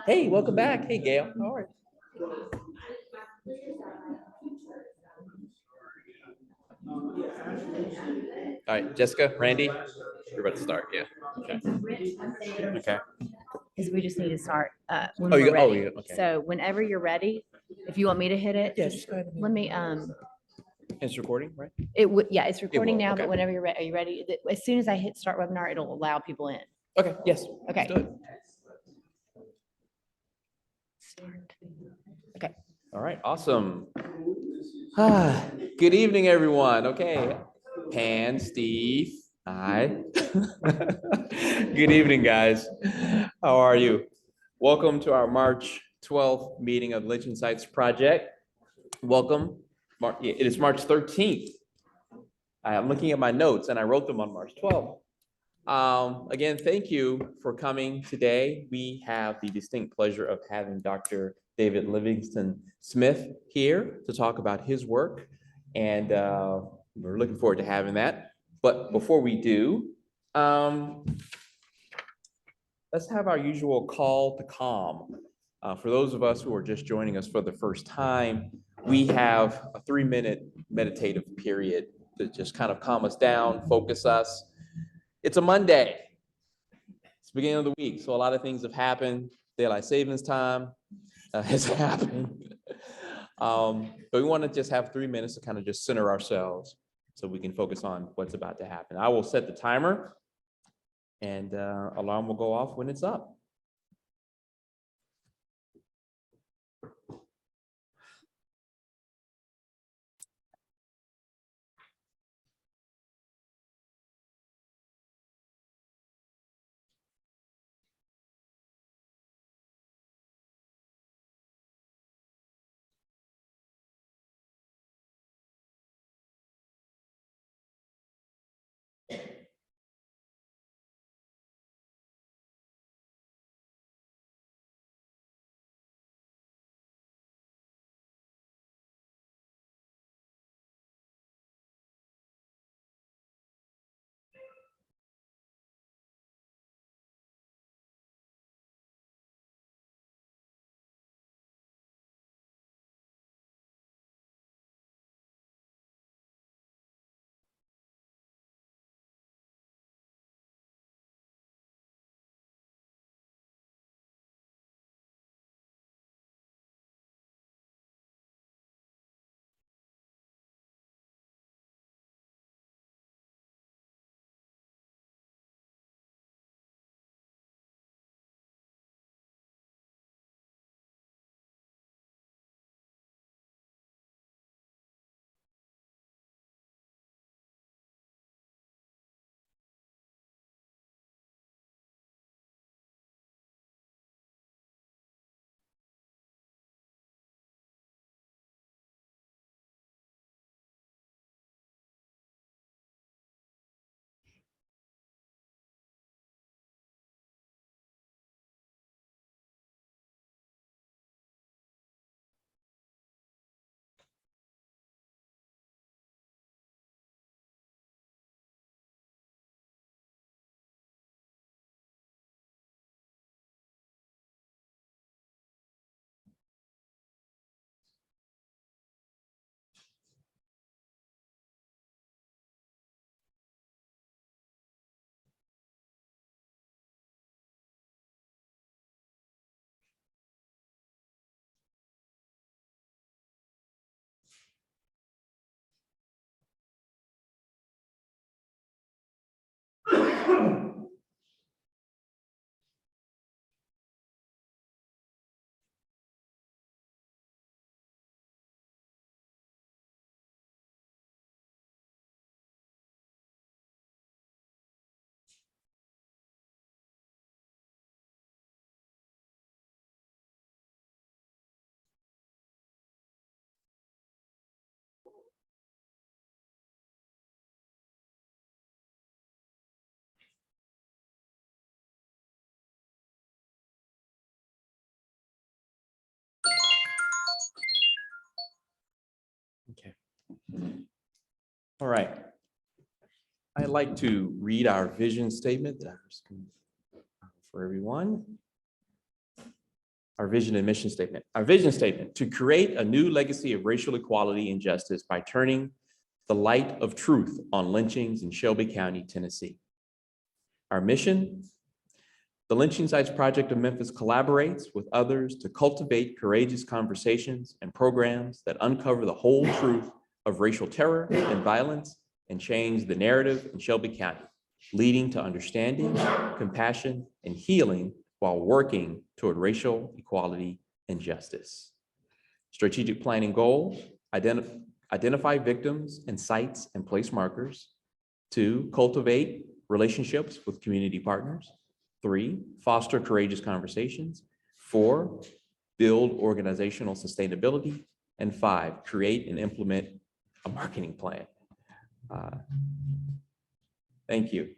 Hey, welcome back. Hey, Gail. How are you? All right, Jessica, Randy, you're about to start. Yeah. Okay. Okay. Because we just need to start when Oh, we're you go. Oh, ready. you go. Okay. So whenever you're ready, if you want me to hit it, Yeah, just go ahead. let me. It's recording, right? It would. Yeah, it's recording will, now. okay. But whenever you're ready, are you ready? As soon as I hit start webinar, it'll allow people in. Okay. Yes. Okay. Let's do it. Okay. All right. Awesome. Good evening, everyone. Okay. Pan, Steve, hi. Good evening, guys. How are you? Welcome to our March 12th meeting of Lynching Sites Project. Welcome. It is March 13th. I'm looking at my notes and I wrote them on March 12th. Again, thank you for coming today. We have the distinct pleasure of having Dr. David Livingstone Smith here to talk about his work. And we're looking forward to having that. But before we do, let's have our usual call to calm. For those of us who are just joining us for the first time, we have a 3-minute meditative period to just kind of calm us down, focus us. It's a Monday. It's the beginning of the week, so a lot of things have happened. Daylight savings time has happened. But we want to just have 3 minutes to kind of just center ourselves so we can focus on what's about to happen. I will set the timer and alarm will go off when it's up. Okay. All right. I'd like to read our vision statement that I was going to, for everyone. Our vision and mission statement. Our vision statement: to create a new legacy of racial equality and justice by turning the light of truth on lynchings in Shelby County, Tennessee. Our mission: the Lynching Sites Project of Memphis collaborates with others to cultivate courageous conversations and programs that uncover the whole truth of racial terror and violence and change the narrative in Shelby County, leading to understanding, compassion, and healing while working toward racial equality and justice. Strategic planning goals: identify victims and sites and place markers. 2, cultivate relationships with community partners. 3, foster courageous conversations. 4, build organizational sustainability. And 5, create and implement a marketing plan. Thank you.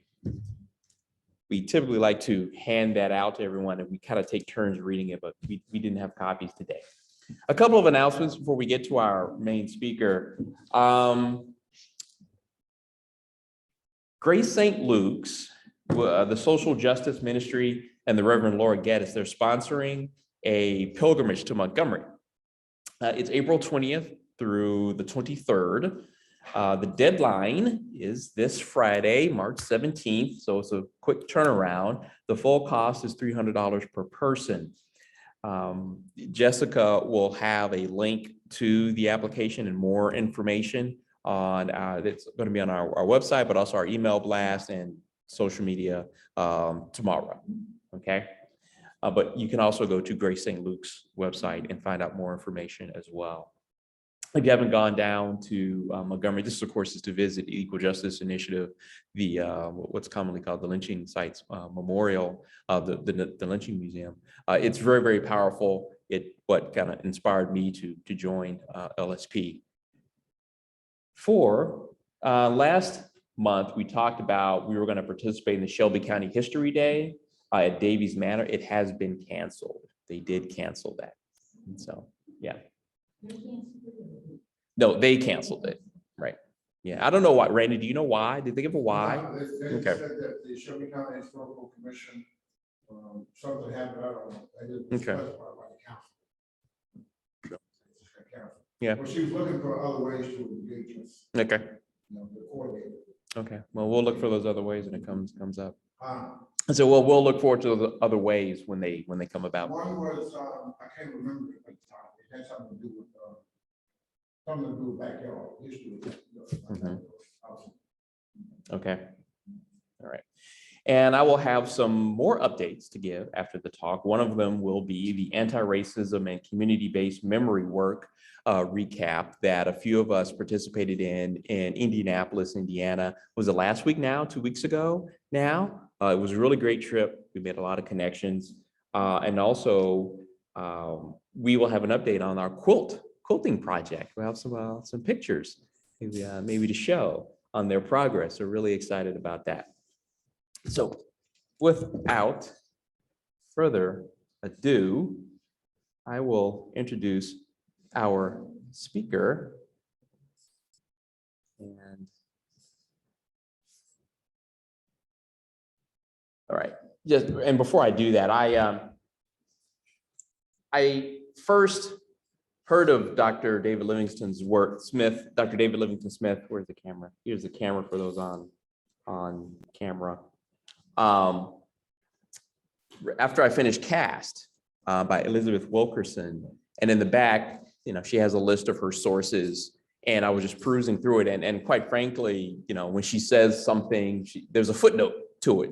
We typically like to hand that out to everyone, and we kind of take turns reading it, but we didn't have copies today. A couple of announcements before we get to our main speaker. Grace St. Luke's, the Social Justice Ministry, and the Reverend Laura Geddes, they're sponsoring a pilgrimage to Montgomery. It's April 20th through the 23rd. The deadline is this Friday, March 17th, so it's a quick turnaround. The full cost is $300 per person. Jessica will have a link to the application and more information on it's going to be on our website, but also our email blast and social media tomorrow. Okay. But you can also go to Grace St. Luke's website and find out more information as well. If you haven't gone down to Montgomery, this of course is to visit the Equal Justice Initiative, the what's commonly called the Lynching Sites Memorial, the Lynching Museum. It's very, very powerful. What kind of inspired me to join LSP. Last month, we talked about we were going to participate in the Shelby County History Day at Davies Manor. It has been canceled. They did cancel that. And so, yeah. No, they canceled it, right? Yeah, I don't know why. Randy, do you know why? Did they give a why? No, they Okay. said that the Shelby County Historical Commission, something happened, I don't know. They didn't Okay. specify by the council. Yeah. Well, she was looking for other ways to engage us, Okay. to coordinate. Okay. Well, we'll look for those other ways when it comes up. Uh, And so we'll look forward to the other ways when they come about. One was, I can't remember it at the time. It had something to do with backyard history. Mhm. Okay. All right. And I will have some more updates to give after the talk. One of them will be the anti-racism and community-based memory work recap that a few of us participated in Indianapolis, Indiana. Was it last week now, 2 weeks ago now? It was a really great trip. We made a lot of connections. And also, we will have an update on our quilting project. We'll have some pictures maybe to show on their progress. We're really excited about that. So without further ado, I will introduce our speaker. And all right, and before I do that, I first heard of Dr. David Livingstone's work, Dr. David Livingstone Smith. Where's the camera? Here's the camera for those on camera. After I finished Cast by Elizabeth Wilkerson, and in the back, she has a list of her sources, and I was just perusing through it, and quite frankly, when she says something, there's a footnote to it,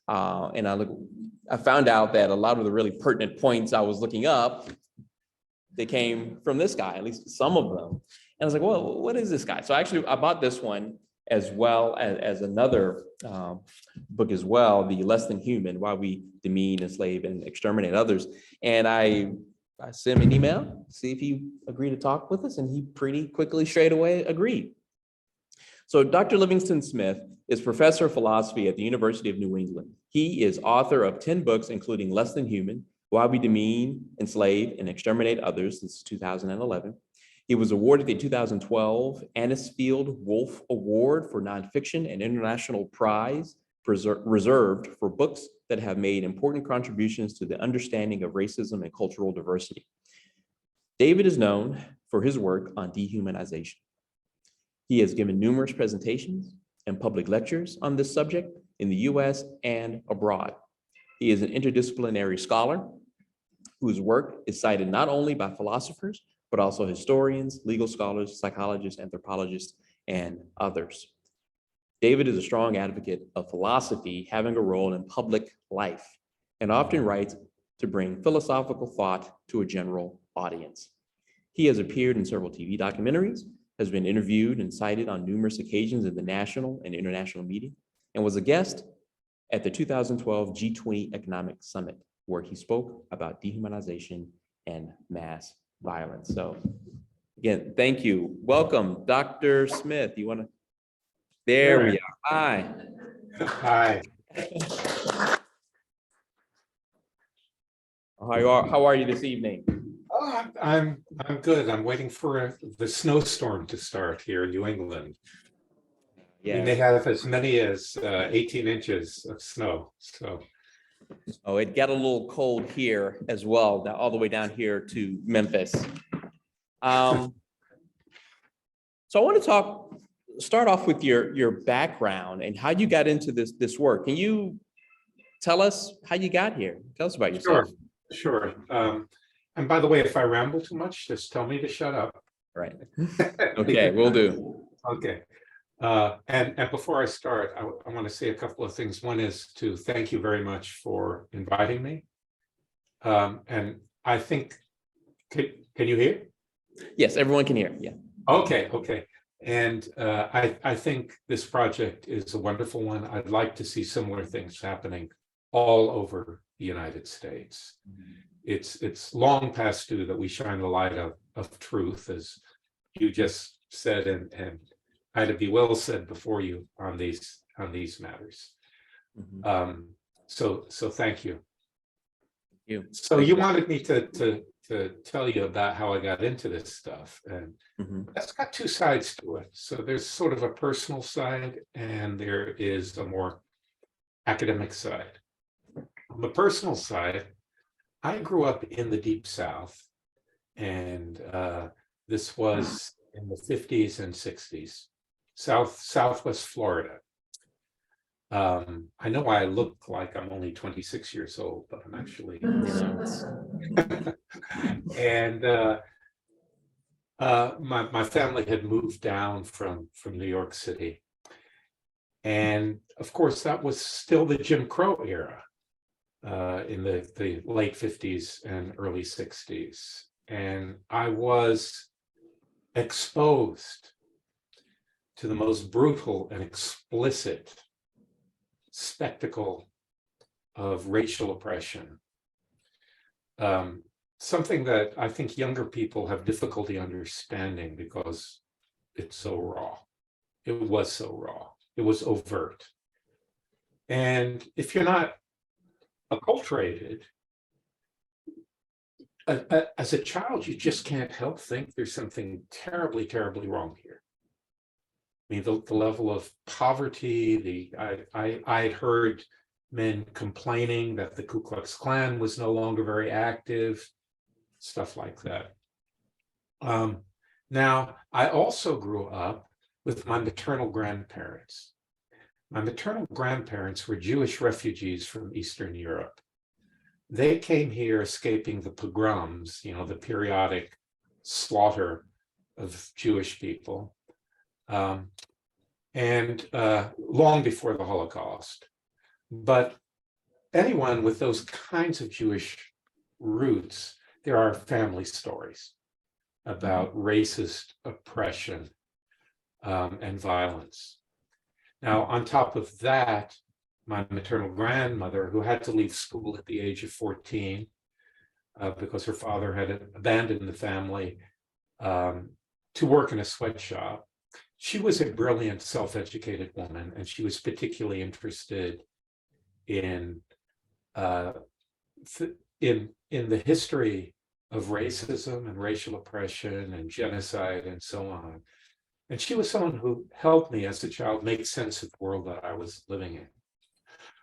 and I found out that a lot of the really pertinent points I was looking up, they came from this guy, at least some of them, and I was like, well, what is this guy? So actually, I bought this one as well as another book as well, The Less Than Human: Why We Demean, Enslave, and Exterminate Others. And I sent him an email, see if he agreed to talk with us, and he pretty quickly, straight away, agreed. So Dr. Livingstone Smith is professor of philosophy at the University of New England. He is author of 10 books, including Less Than Human: Why We Demean, Enslave, and Exterminate Others. This is 2011. He was awarded the 2012 Anisfield Wolf Award for Nonfiction and International Prize reserved for books that have made important contributions to the understanding of racism and cultural diversity. David is known for his work on dehumanization. He has given numerous presentations and public lectures on this subject in the US and abroad. He is an interdisciplinary scholar whose work is cited not only by philosophers, but also historians, legal scholars, psychologists, anthropologists, and others. David is a strong advocate of philosophy having a role in public life and often writes to bring philosophical thought to a general audience. He has appeared in several TV documentaries, has been interviewed and cited on numerous occasions in the national and international media, and was a guest at the 2012 G20 Economic Summit, where he spoke about dehumanization and mass violence. So again, thank you. Welcome, Dr. Smith. You want to? There we are. Hi. Hi. How are you this evening? Oh, I'm good. I'm waiting for the snowstorm to start here in New England. We may have as many as 18 inches of snow. So. Oh, it got a little cold here as well, all the way down here to Memphis. So I want to start off with your background and how you got into this work. Can you tell us how you got here? Tell us about yourself. Sure. And by the way, if I ramble too much, just tell me to shut up. Right. Okay, will do. Okay. And before I start, I want to say a couple of things. One is to thank you very much for inviting me. And I think, can you hear? Yes, everyone can hear. Yeah. Okay. And I think this project is a wonderful one. I'd like to see similar things happening all over the United States. It's long past due that we shine the light of truth, as you just said, and Ida B. Wells said before you on these matters. So thank you. So you wanted me to tell you about how I got into this stuff, and that's got two sides to it. So there's sort of a personal side, and there is a more academic side. On the personal side, I grew up in the Deep South, and this was in the 50s and 60s, Southwest Florida. I know I look like I'm only 26 years old, but I'm actually. And my family had moved down from New York City. And of course, that was still the Jim Crow era in the late 50s and early 60s. And I was exposed to the most brutal and explicit spectacle of racial oppression. Something that I think younger people have difficulty understanding because it's so raw. It was so raw. It was overt. And if you're not acculturated, as a child, you just can't help think there's something terribly, terribly wrong here. I mean, the level of poverty, I had heard men complaining that the Ku Klux Klan was no longer very active, stuff like that. Now, I also grew up with my maternal grandparents. My maternal grandparents were Jewish refugees from Eastern Europe. They came here escaping the pogroms, the periodic slaughter of Jewish people. And long before the Holocaust. But anyone with those kinds of Jewish roots, there are family stories about racist oppression and violence. Now, on top of that, my maternal grandmother, who had to leave school at the age of 14 because her father had abandoned the family to work in a sweatshop. She was a brilliant, self-educated woman, and she was particularly interested in the history of racism and racial oppression and genocide and so on. And she was someone who helped me as a child make sense of the world that I was living in.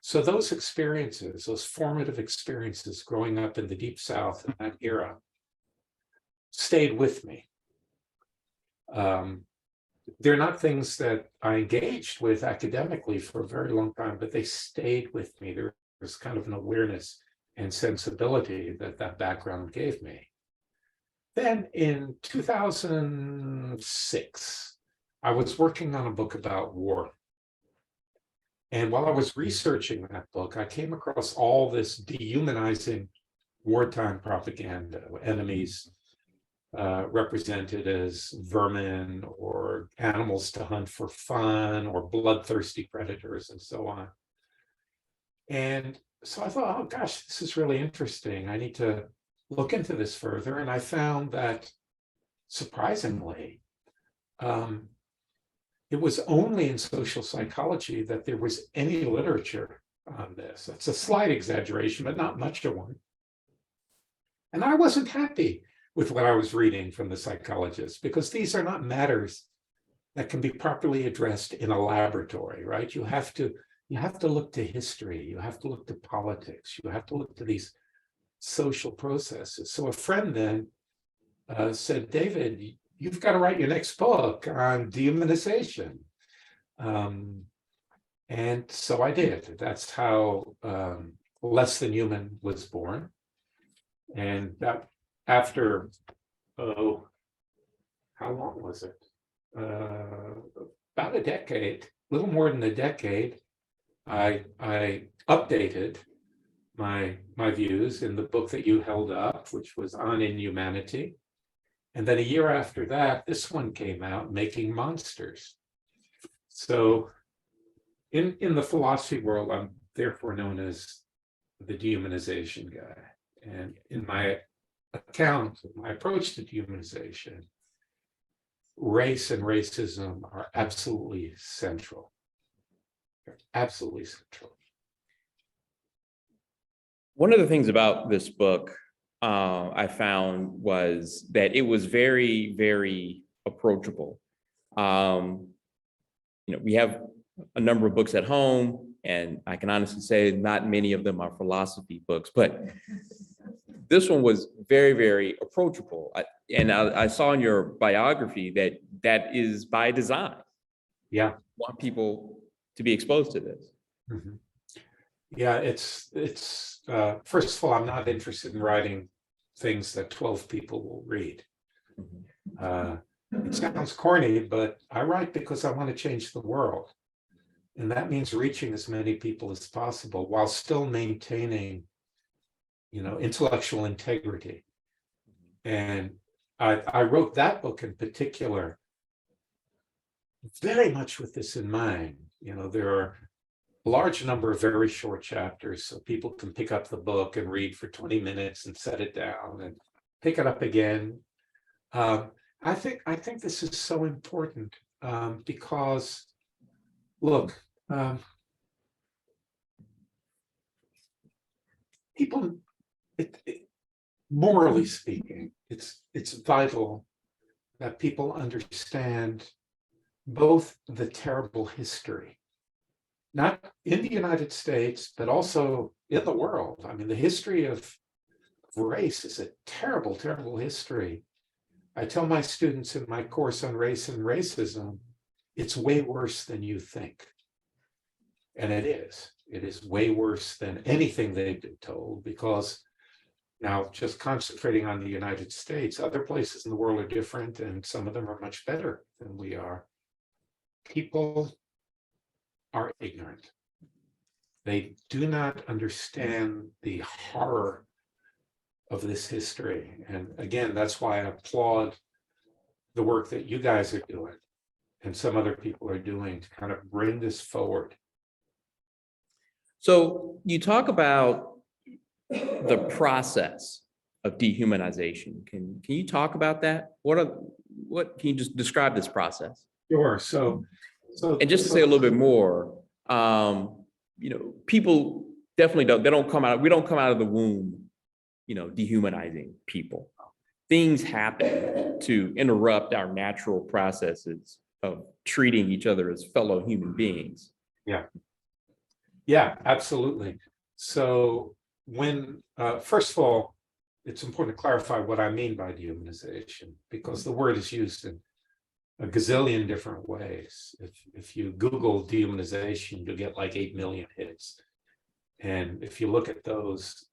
So those experiences, those formative experiences growing up in the Deep South in that era, stayed with me. They're not things that I engaged with academically for a very long time, but they stayed with me. There was kind of an awareness and sensibility that that background gave me. Then in 2006, I was working on a book about war. And while I was researching that book, I came across all this dehumanizing wartime propaganda, enemies represented as vermin or animals to hunt for fun or bloodthirsty predators and so on. And so I thought, oh gosh, this is really interesting. I need to look into this further. And I found that, surprisingly, it was only in social psychology that there was any literature on this. It's a slight exaggeration, but not much of one. And I wasn't happy with what I was reading from the psychologists, because these are not matters that can be properly addressed in a laboratory, right? You have to look to history, you have to look to politics, you have to look to these social processes. So a friend then said, David, you've got to write your next book on dehumanization. And so I did. That's how Less Than Human was born. And that after, how long was it? About a decade, a little more than a decade, I updated my views in the book that you held up, which was on inhumanity. And then a year after that, this one came out, Making Monsters. So in the philosophy world, I'm therefore known as the dehumanization guy. And in my account, my approach to dehumanization, race and racism are absolutely central. They're absolutely central. One of the things about this book I found was that it was very, very approachable. We have a number of books at home, and I can honestly say not many of them are philosophy books, but this one was very, very approachable. I saw in your biography that is by design. Yeah. Want people to be exposed to this. Mm-hmm. Yeah, it's first of all, I'm not interested in writing things that 12 people will read. It sounds corny, but I write because I want to change the world. And that means reaching as many people as possible while still maintaining, intellectual integrity. And I wrote that book in particular very much with this in mind. There are a large number of very short chapters, so people can pick up the book and read for 20 minutes and set it down and pick it up again. I think this is so important because, look, people, morally speaking, it's vital that people understand both the terrible history, not in the United States, but also in the world. I mean, the history of race is a terrible, terrible history. I tell my students in my course on race and racism, it's way worse than you think. And it is. It is way worse than anything they've been told, because now just concentrating on the United States, other places in the world are different, and some of them are much better than we are. People are ignorant. They do not understand the horror of this history. And again, that's why I applaud the work that you guys are doing and some other people are doing to kind of bring this forward. So you talk about the process of dehumanization. Can you talk about that? What can you just describe this process? Sure. So and just to say a little bit more, people definitely don't come out of the womb, dehumanizing people. things happen to interrupt our natural processes of treating each other as fellow human beings. Yeah, absolutely. So when, first of all, it's important to clarify what I mean by dehumanization, because the word is used in a gazillion different ways. If you Google dehumanization, you'll get like 8 million hits. And if you look at those,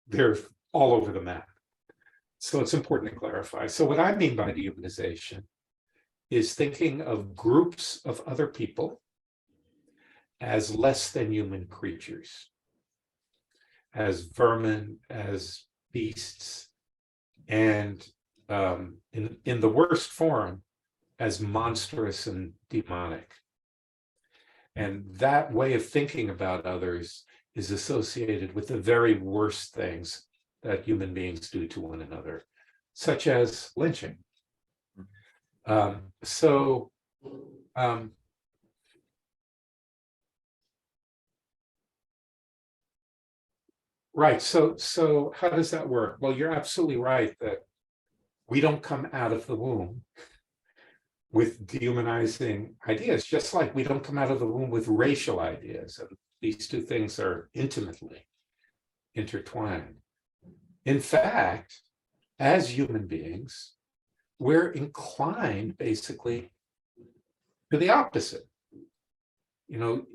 they're all over the map. So it's important to clarify. So what I mean by dehumanization is thinking of groups of other people as less than human creatures, as vermin, as beasts, and in the worst form, as monstrous and demonic. And that way of thinking about others is associated with the very worst things that human beings do to one another, such as lynching. Right. So how does that work? Well, you're absolutely right that we don't come out of the womb with dehumanizing ideas, just like we don't come out of the womb with racial ideas. And these two things are intimately intertwined. In fact, as human beings, we're inclined basically to the opposite. You know,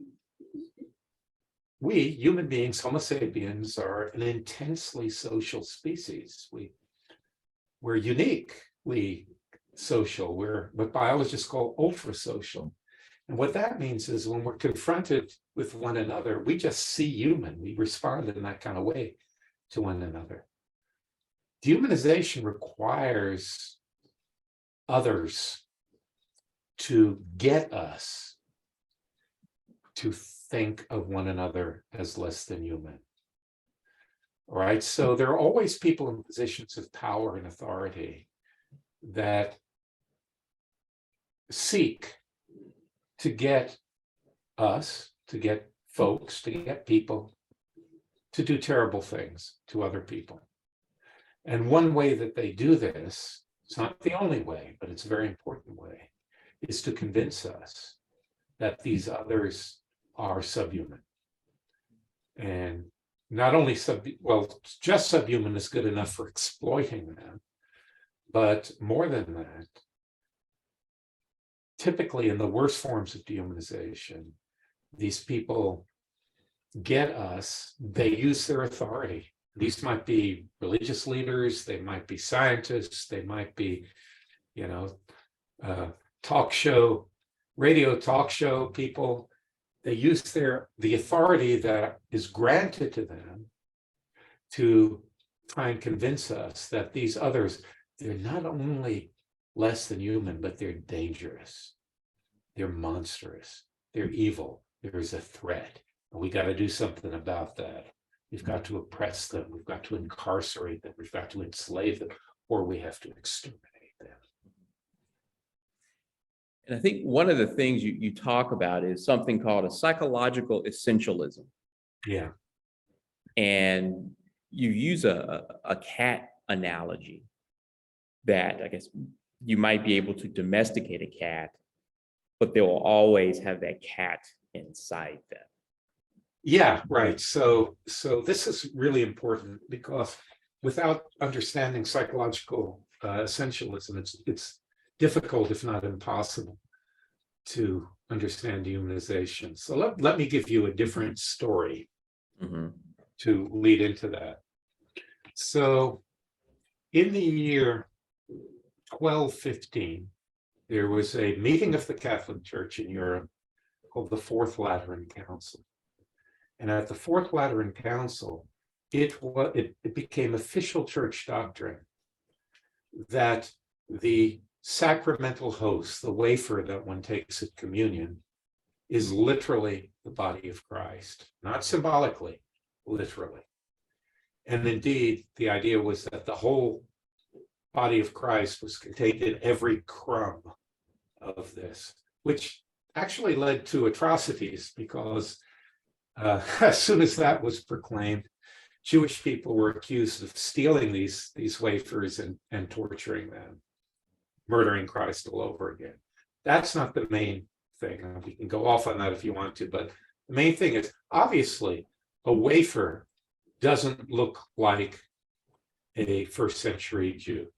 we human beings, Homo sapiens, are an intensely social species. We're uniquely social. We're what biologists call ultra-social. And what that means is when we're confronted with one another, we just see human. We respond in that kind of way to one another. Dehumanization requires others to get us to think of one another as less than human. All right, so there are always people in positions of power and authority that seek to get us, to get folks, to get people to do terrible things to other people. And one way that they do this, it's not the only way, but it's a very important way, is to convince us that these others are subhuman. And not only just subhuman is good enough for exploiting them, but more than that, typically in the worst forms of dehumanization, these people get us, they use their authority. These might be religious leaders, they might be scientists, they might be, radio talk show people. They use the authority that is granted to them to try and convince us that these others, they're not only less than human, but they're dangerous. They're monstrous. They're evil. There's a threat. And we got to do something about that. We've got to oppress them. We've got to incarcerate them. We've got to enslave them, or we have to exterminate them. And I think one of the things you talk about is something called a psychological essentialism. Yeah. And you use a cat analogy that I guess you might be able to domesticate a cat, but they will always have that cat inside them. Yeah, right. So this is really important because without understanding psychological essentialism, it's difficult, if not impossible, to understand dehumanization. So let me give you a different story to lead into that. So in the year 1215, there was a meeting of the Catholic Church in Europe called the Fourth Lateran Council. And at the Fourth Lateran Council, it became official church doctrine that the sacramental host, the wafer that one takes at communion, is literally the body of Christ, not symbolically, literally. And indeed, the idea was that the whole body of Christ was contained in every crumb of this, which actually led to atrocities because as soon as that was proclaimed, Jewish people were accused of stealing these wafers and torturing them, murdering Christ all over again. That's not the main thing. We can go off on that if you want to, but the main thing is obviously a wafer doesn't look like a first century Jew,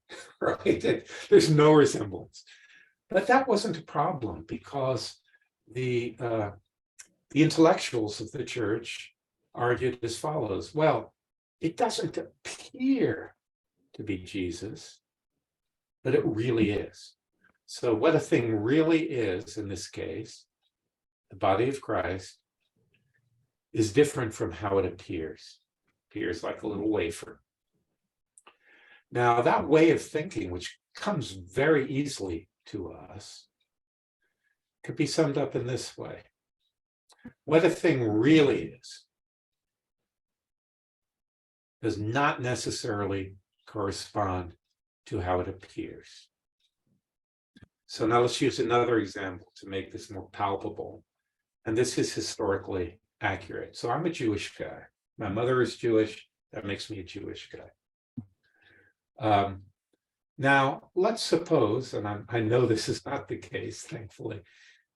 right? There's no resemblance. But that wasn't a problem because the intellectuals of the church argued as follows. Well, it doesn't appear to be Jesus, but it really is. So what a thing really is in this case, the body of Christ, is different from how it appears. Appears like a little wafer. Now, that way of thinking, which comes very easily to us, could be summed up in this way. What a thing really is does not necessarily correspond to how it appears. So now let's use another example to make this more palpable. And this is historically accurate. So I'm a Jewish guy. My mother is Jewish. That makes me a Jewish guy. Now, let's suppose, and I know this is not the case, thankfully,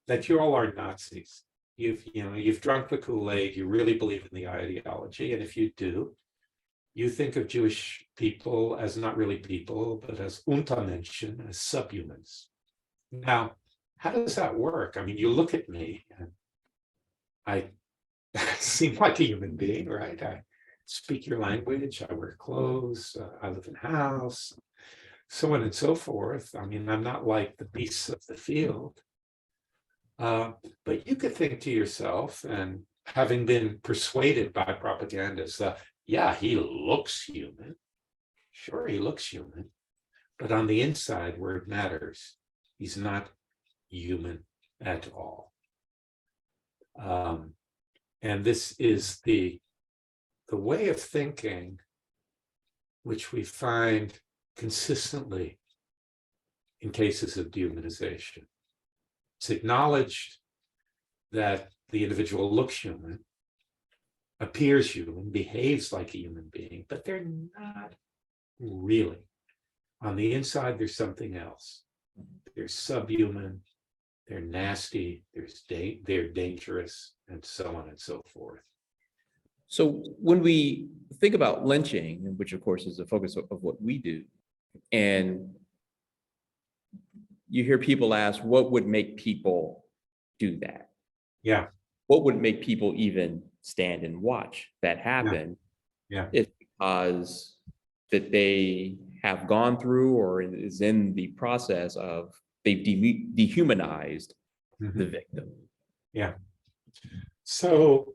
that you all are Nazis. You've drunk the Kool-Aid, you really believe in the ideology, and if you do, you think of Jewish people as not really people, but as Untermenschen, as subhumans. Now, how does that work? I mean, you look at me, and I seem like a human being, right? I speak your language, I wear clothes, I live in a house, so on and so forth. I mean, I'm not like the beasts of the field. But you could think to yourself, and having been persuaded by propagandists, yeah, he looks human. Sure, he looks human. But on the inside, where it matters, he's not human at all. And this is the way of thinking which we find consistently in cases of dehumanization. It's acknowledged that the individual looks human, appears human, behaves like a human being, but they're not really. On the inside, there's something else. They're subhuman, they're nasty, they're dangerous, and so on and so forth. So when we think about lynching, which of course is the focus of what we do, and you hear people ask, what would make people do that? Yeah. What would make people even stand and watch that happen? Yeah. It's because that they have gone through or is in the process of they've dehumanized the victim. Yeah. So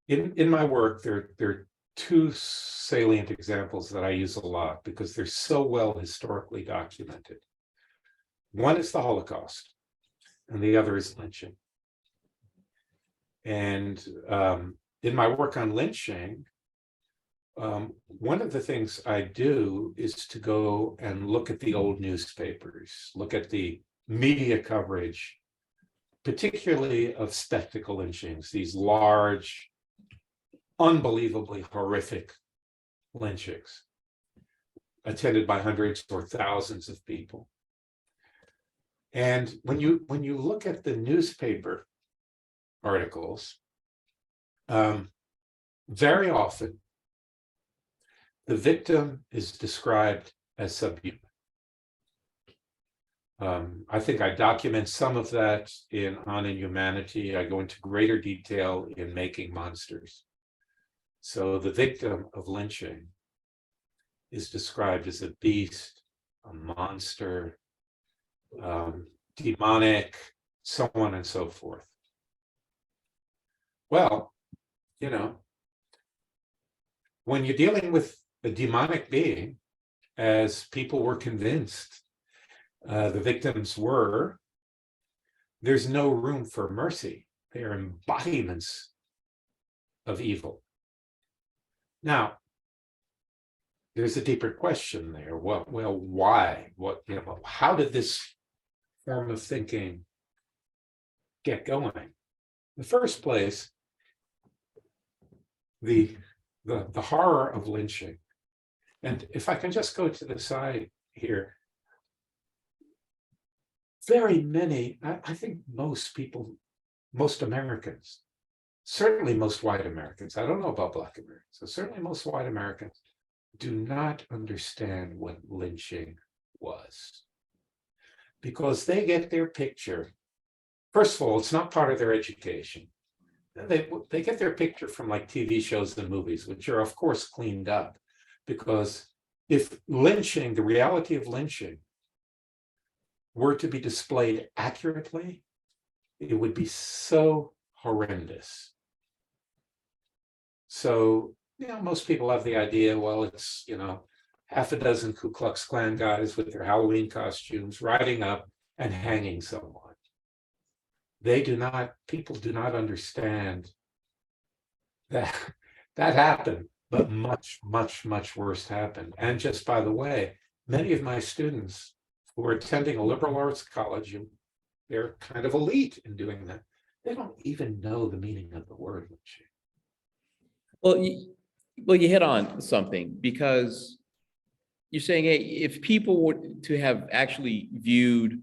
in my work, there are two salient examples that I use a lot because they're so well historically documented. One is the Holocaust, and the other is lynching. And in my work on lynching, one of the things I do is to go and look at the old newspapers, look at the media coverage, particularly of spectacle lynchings, these large, unbelievably horrific lynchings, attended by hundreds or thousands of people. And when you look at the newspaper articles, very often the victim is described as subhuman. I think I document some of that on Inhumanity. I go into greater detail in Making Monsters. So the victim of lynching is described as a beast, a monster, demonic, so on and so forth. Well, when you're dealing with a demonic being, as people were convinced the victims were, there's no room for mercy. They are embodiments of evil. Now, there's a deeper question there. Well, why? How did this form of thinking get going? In the first place, the horror of lynching. And if I can just go to the side here, very many, I think most people, most Americans, certainly most white Americans, I don't know about Black Americans, so certainly most white Americans do not understand what lynching was. Because they get their picture, first of all, it's not part of their education. They get their picture from like TV shows and movies, which are of course cleaned up. Because if lynching, the reality of lynching, were to be displayed accurately, it would be so horrendous. So, most people have the idea, well, it's, half a dozen Ku Klux Klan guys with their Halloween costumes riding up and hanging someone. People do not understand that that happened, but much, much, much worse happened. And just by the way, many of my students who are attending a liberal arts college, they're kind of elite in doing that. They don't even know the meaning of the word lynching. Well, you hit on something, because you're saying, hey, if people were to have actually viewed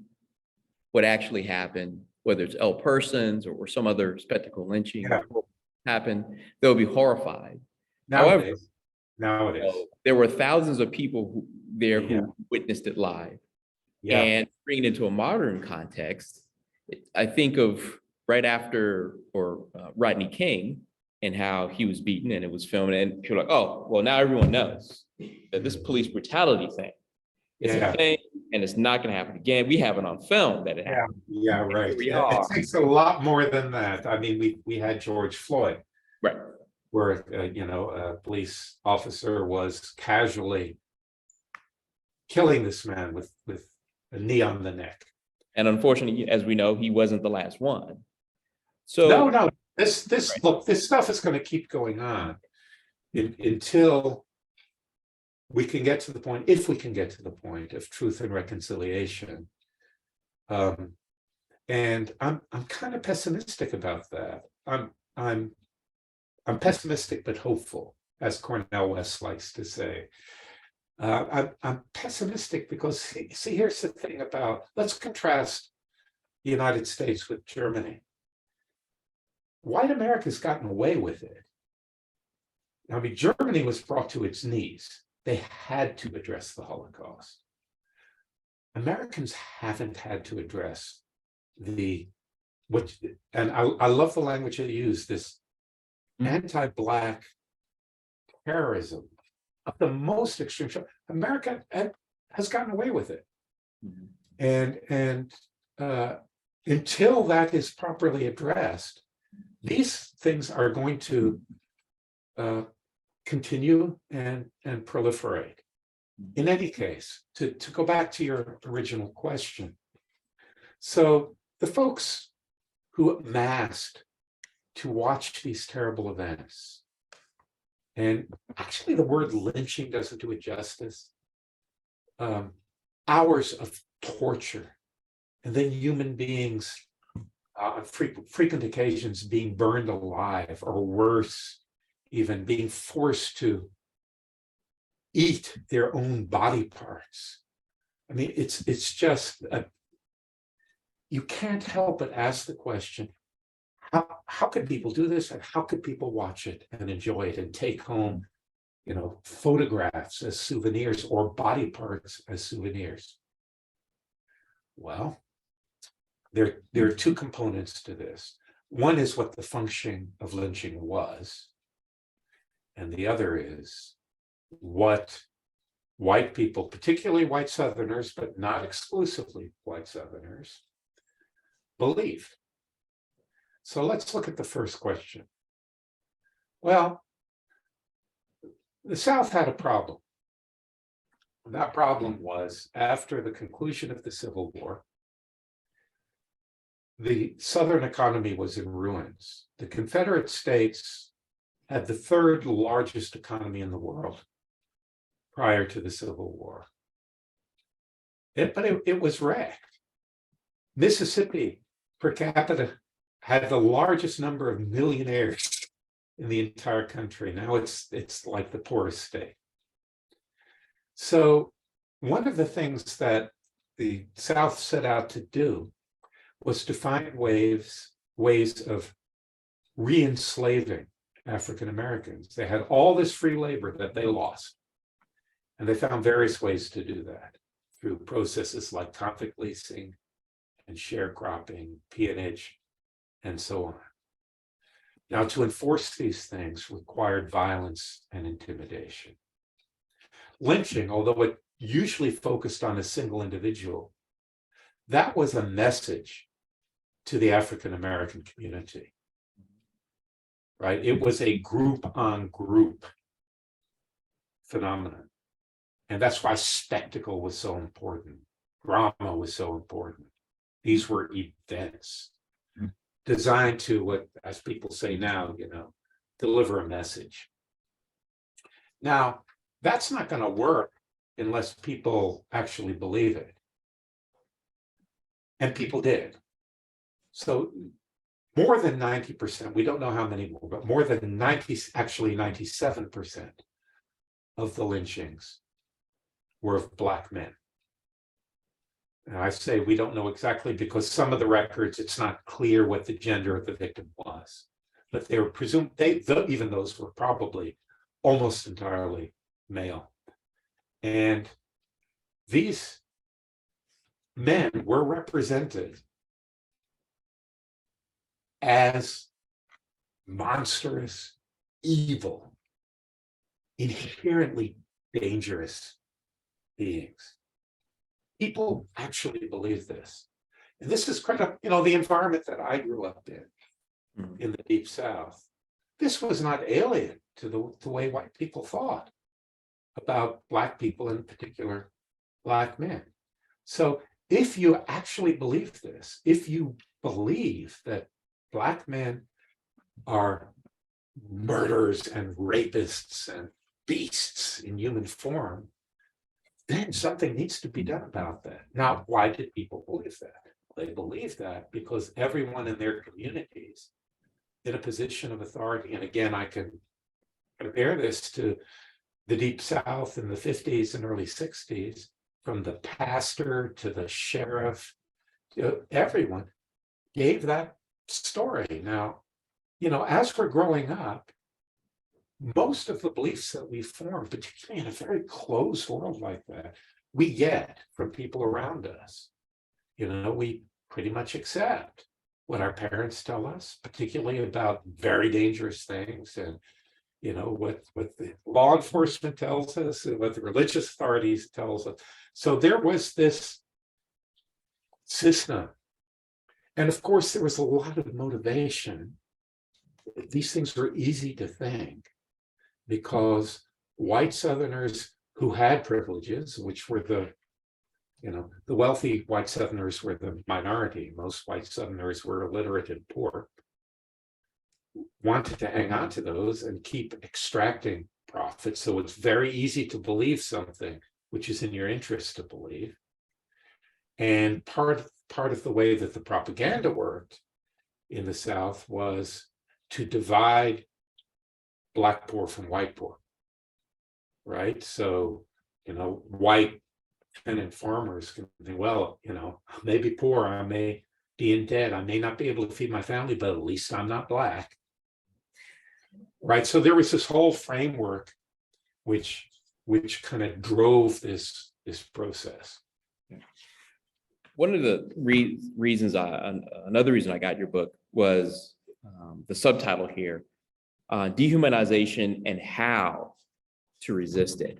what actually happened, whether it's El Persons or some other spectacle lynching happened, they'll be horrified. Nowadays, there were thousands of people who witnessed it live. Yeah. And bringing it into a modern context, I think of right after Rodney King and how he was beaten and it was filmed, and people are like, oh, well, now everyone knows that this police brutality thing is a thing and it's not going to happen again. We have it on film that it happened. Yeah, right. It takes a lot more than that. I mean, we had George Floyd, right, where a police officer was casually killing this man with a knee on the neck. And unfortunately, as we know, he wasn't the last one. So no, look, this stuff is going to keep going on until we can get to the point, if we can get to the point of truth and reconciliation. And I'm kind of pessimistic about that. I'm pessimistic but hopeful, as Cornel West likes to say. I'm pessimistic because, see, here's the thing about, let's contrast the United States with Germany. White America's gotten away with it. I mean, Germany was brought to its knees. They had to address the Holocaust. Americans haven't had to address and I love the language they use, this anti-Black terrorism of the most extreme. America has gotten away with it. And until that is properly addressed, these things are going to continue and proliferate. In any case, to go back to your original question, so the folks who amassed to watch these terrible events, and actually the word lynching doesn't do it justice, hours of torture, and then human beings on frequent occasions being burned alive, or worse, even being forced to eat their own body parts. I mean, it's just, you can't help but ask the question, how could people do this, and how could people watch it and enjoy it and take home, photographs as souvenirs or body parts as souvenirs? Well, there are two components to this. One is what the function of lynching was, and the other is what white people, particularly white Southerners, but not exclusively white Southerners, believed. So let's look at the first question. Well, the South had a problem. That problem was, after the conclusion of the Civil War, the Southern economy was in ruins. The Confederate States had the third largest economy in the world prior to the Civil War. But it was wrecked. Mississippi per capita had the largest number of millionaires in the entire country. Now it's like the poorest state. So one of the things that the South set out to do was to find ways of re-enslaving African Americans. They had all this free labor that they lost. And they found various ways to do that through processes like convict leasing and sharecropping, peonage, and so on. Now, to enforce these things required violence and intimidation. Lynching, although it usually focused on a single individual, that was a message to the African American community, right? It was a group on group phenomenon. And that's why spectacle was so important. Drama was so important. These were events designed to, what, as people say now, deliver a message. Now, that's not going to work unless people actually believe it. And people did. So more than 90%, we don't know how many more, but more than 97% of the lynchings were of Black men. And I say we don't know exactly because some of the records, it's not clear what the gender of the victim was. But they were presumed, even those were probably almost entirely male. And these men were represented as monstrous, evil, inherently dangerous beings. People actually believe this. And this is kind of, the environment that I grew up in the Deep South. This was not alien to the way white people thought about Black people, in particular, Black men. So if you actually believe this, if you believe that Black men are murderers and rapists and beasts in human form, then something needs to be done about that. Now, why did people believe that? They believed that because everyone in their communities in a position of authority, and again, I can compare this to the Deep South in the 50s and early 60s, from the pastor to the sheriff, everyone gave that story. Now, as we're growing up, most of the beliefs that we form, particularly in a very closed world like that, we get from people around us. We pretty much accept what our parents tell us, particularly about very dangerous things, and what the law enforcement tells us and what the religious authorities tells us. So there was this system. And of course, there was a lot of motivation. These things were easy to think because white Southerners who had privileges, which were the wealthy white Southerners were the minority. Most white Southerners were illiterate and poor, wanted to hang on to those and keep extracting profits. So it's very easy to believe something which is in your interest to believe. And part of the way that the propaganda worked in the South was to divide Black poor from white poor, right? So, white tenant farmers can think, well, I may be poor, I may be in debt, I may not be able to feed my family, but at least I'm not Black, right? So there was this whole framework which kind of drove this process. One of the reasons another reason I got your book was the subtitle here, Dehumanization and How to Resist It.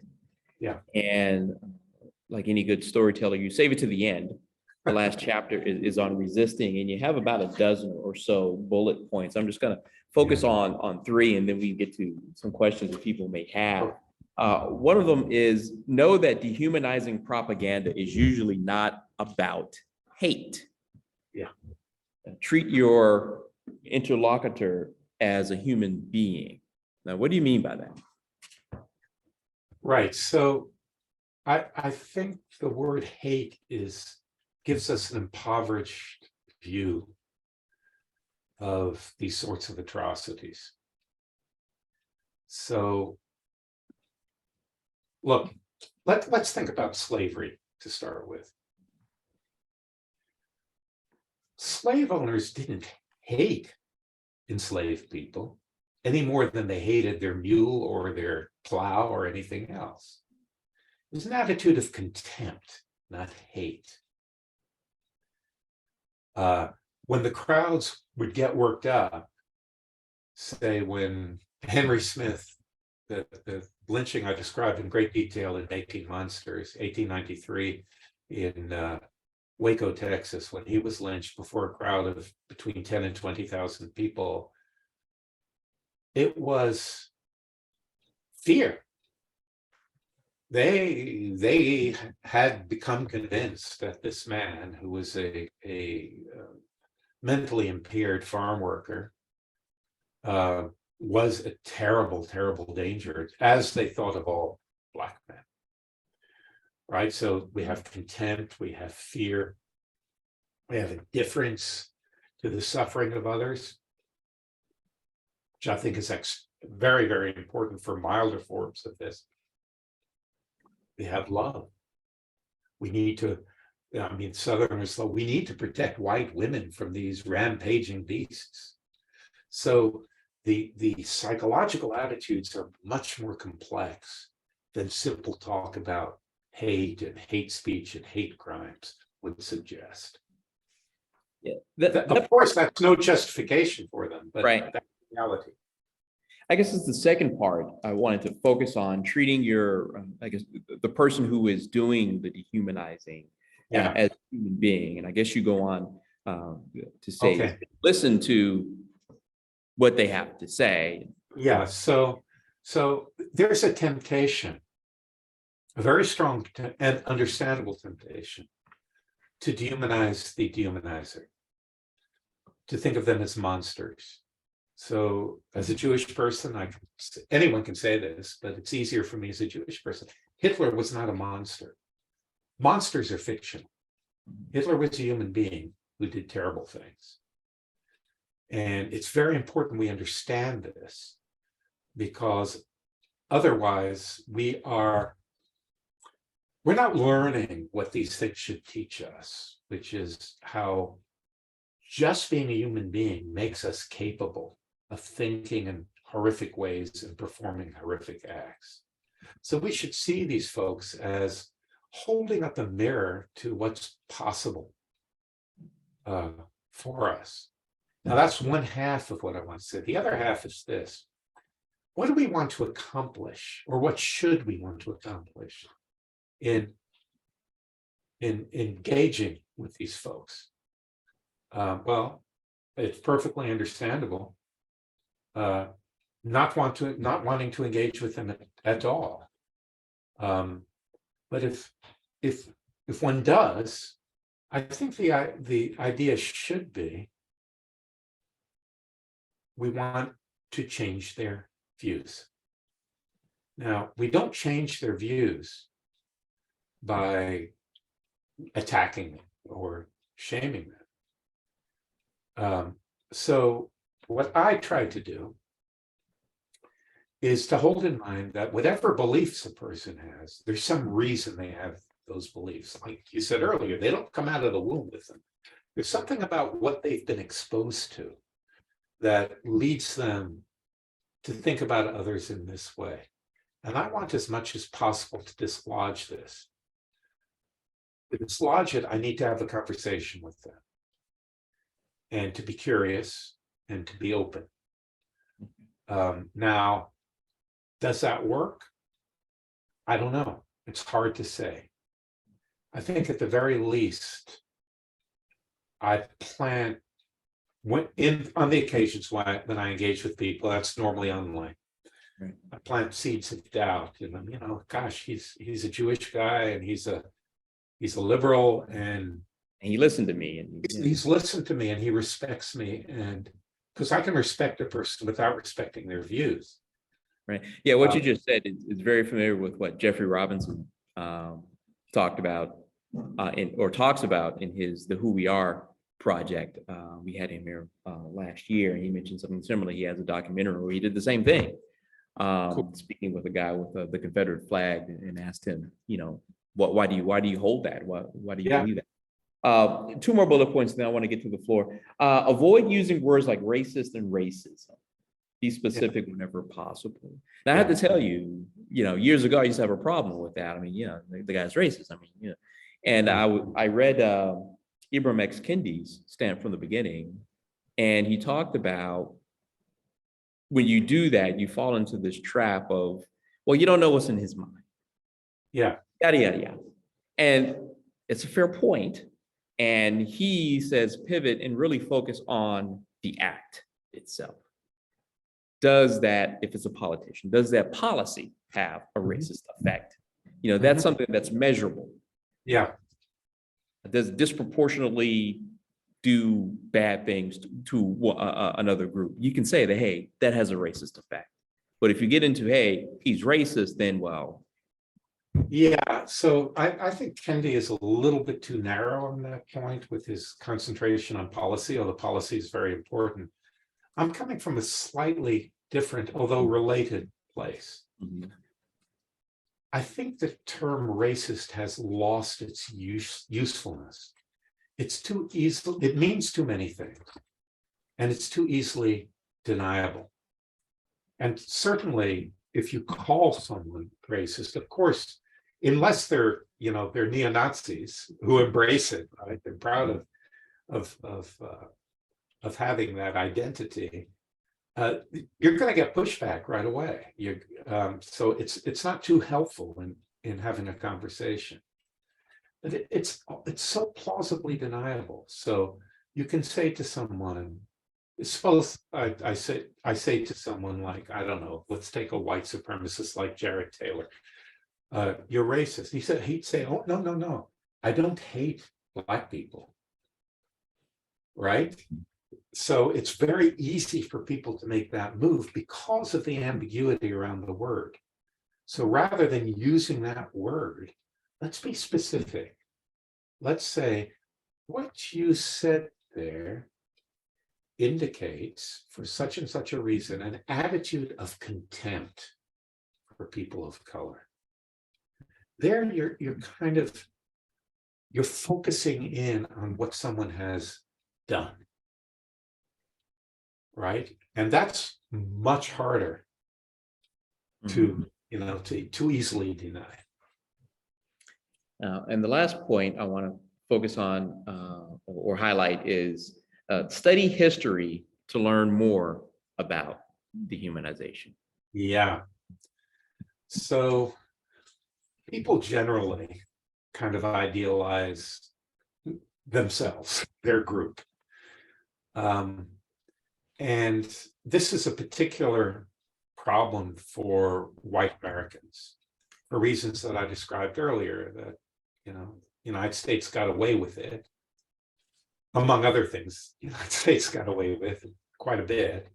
Yeah. And like any good storyteller, you save it to the end. The last chapter is on resisting, and you have about a dozen or so bullet points. I'm just going to focus on three, and then we get to some questions that people may have. One of them is, know that dehumanizing propaganda is usually not about hate. Yeah. Treat your interlocutor as a human being. Now, what do you mean by that? Right. So I think the word hate gives us an impoverished view of these sorts of atrocities. So, look, let's think about slavery to start with. Slave owners didn't hate enslaved people any more than they hated their mule or their plow or anything else. It was an attitude of contempt, not hate. When the crowds would get worked up, say when Henry Smith, the lynching I described in great detail in Making Monsters, 1893 in Waco, Texas, when he was lynched before a crowd of between 10 and 20,000 people, it was fear. They had become convinced that this man, who was a mentally impaired farm worker, was a terrible, terrible danger, as they thought of all Black men. Right? So we have contempt, we have fear, we have indifference to the suffering of others, which I think is very, very important for milder forms of this. We have love. We need to, I mean, Southerners, though, we need to protect white women from these rampaging beasts. So the psychological attitudes are much more complex than simple talk about hate and hate speech and hate crimes would suggest. Yeah, Of course, that's no justification for them, but Right. that's reality. I guess it's the second part I wanted to focus on, treating your, I guess, the person who is doing the dehumanizing Yeah. as a human being. And I guess you go on to say, Okay. listen to what they have to say. Yeah, so there's a temptation, a very strong and understandable temptation, to dehumanize the dehumanizer, to think of them as monsters. So as a Jewish person, anyone can say this, but it's easier for me as a Jewish person. Hitler was not a monster. Monsters are fictional. Hitler was a human being who did terrible things. And it's very important we understand this, because otherwise we're not learning what these things should teach us, which is how just being a human being makes us capable of thinking in horrific ways and performing horrific acts. So we should see these folks as holding up a mirror to what's possible for us. Now, that's one half of what I want to say. The other half is this. What do we want to accomplish, or what should we want to accomplish in engaging with these folks? Well, it's perfectly understandable not wanting to engage with them at all. But if one does, I think the idea should be we want to change their views. Now, we don't change their views by attacking them or shaming them. So what I try to do is to hold in mind that whatever beliefs a person has, there's some reason they have those beliefs. Like you said earlier, they don't come out of the womb with them. There's something about what they've been exposed to that leads them to think about others in this way. And I want as much as possible to dislodge this. To dislodge it, I need to have a conversation with them, and to be curious and to be open. Now, does that work? I don't know. It's hard to say. I think at the very least, I plan on the occasions when I engage with people, that's normally online. Right. I plant seeds of doubt in them. Gosh, he's a Jewish guy, and he's a liberal, and he listened to me, and he's listened to me, and he respects me, and because I can respect a person without respecting their views. right. Yeah, what you just said is very familiar with what Jeffrey Robinson talked about or talks about in his The Who We Are project. We had him here last year, and he mentioned something similar. He has a documentary where he did the same thing. Speaking with a guy with the Confederate flag, and asked him, why do you hold that? Why do you believe that? Two more bullet points, then I want to get to the floor. Avoid using words like racist and racism. Be specific whenever possible. Now, I have to tell you, years ago, I used to have a problem with that. I mean, the guy's racist. I mean, and I read Ibram X. Kendi's Stand from the Beginning, and he talked about when you do that, you fall into this trap of, well, you don't know what's in his mind. Yeah. Yada, yada, yada. And it's a fair point. And he says pivot and really focus on the act itself. Does that, if it's a politician, does that policy have a racist effect? That's something that's measurable. Yeah. Does it disproportionately do bad things to another group? You can say that, hey, that has a racist effect. But if you get into, hey, he's racist, then, well. Yeah, so I think Kendi is a little bit too narrow on that point with his concentration on policy, although policy is very important. I'm coming from a slightly different, although related place. Mm-hmm. I think the term racist has lost its usefulness. It's too easy, it means too many things, and it's too easily deniable. And certainly, if you call someone racist, of course, unless they're neo-Nazis who embrace it, right? They're proud of having that identity. You're going to get pushback right away. So it's not too helpful in having a conversation. But it's so plausibly deniable. So you can say to someone, suppose I say to someone like, I don't know, let's take a white supremacist like Jared Taylor. You're racist. He'd say, oh, no. I don't hate Black people. Right? So it's very easy for people to make that move because of the ambiguity around the word. So rather than using that word, let's be specific. Let's say what you said there indicates, for such and such a reason, an attitude of contempt for people of color. There you're focusing in on what someone has done. Right? And that's much harder to easily deny. And the last point I want to focus on or highlight is study history to learn more about dehumanization. Yeah. So people generally kind of idealize themselves, their group. And this is a particular problem for white Americans for reasons that I described earlier, that, United States got away with it. Among other things, the United States got away with it quite a bit.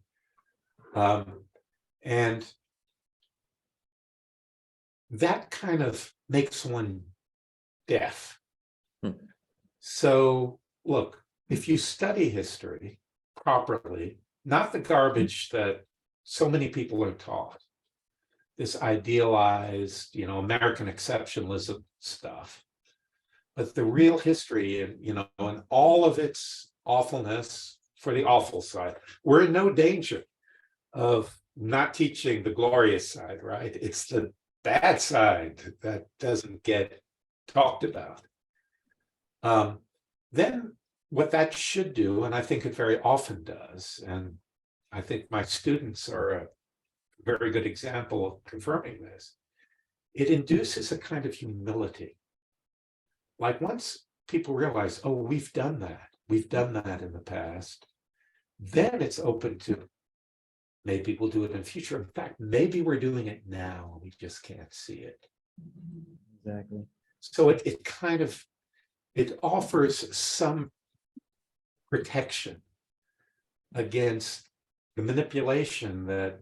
And that kind of makes one deaf. So look, if you study history properly, not the garbage that so many people are taught, this idealized, American exceptionalism stuff, but the real history and, and all of its awfulness for the awful side. We're in no danger of not teaching the glorious side, right? It's the bad side that doesn't get talked about. Then what that should do, and I think it very often does, and I think my students are a very good example of confirming this, it induces a kind of humility. Like once people realize, oh, we've done that in the past, then it's open to, maybe we'll do it in the future. In fact, maybe we're doing it now, we just can't see it. Exactly. So it offers some protection against the manipulation that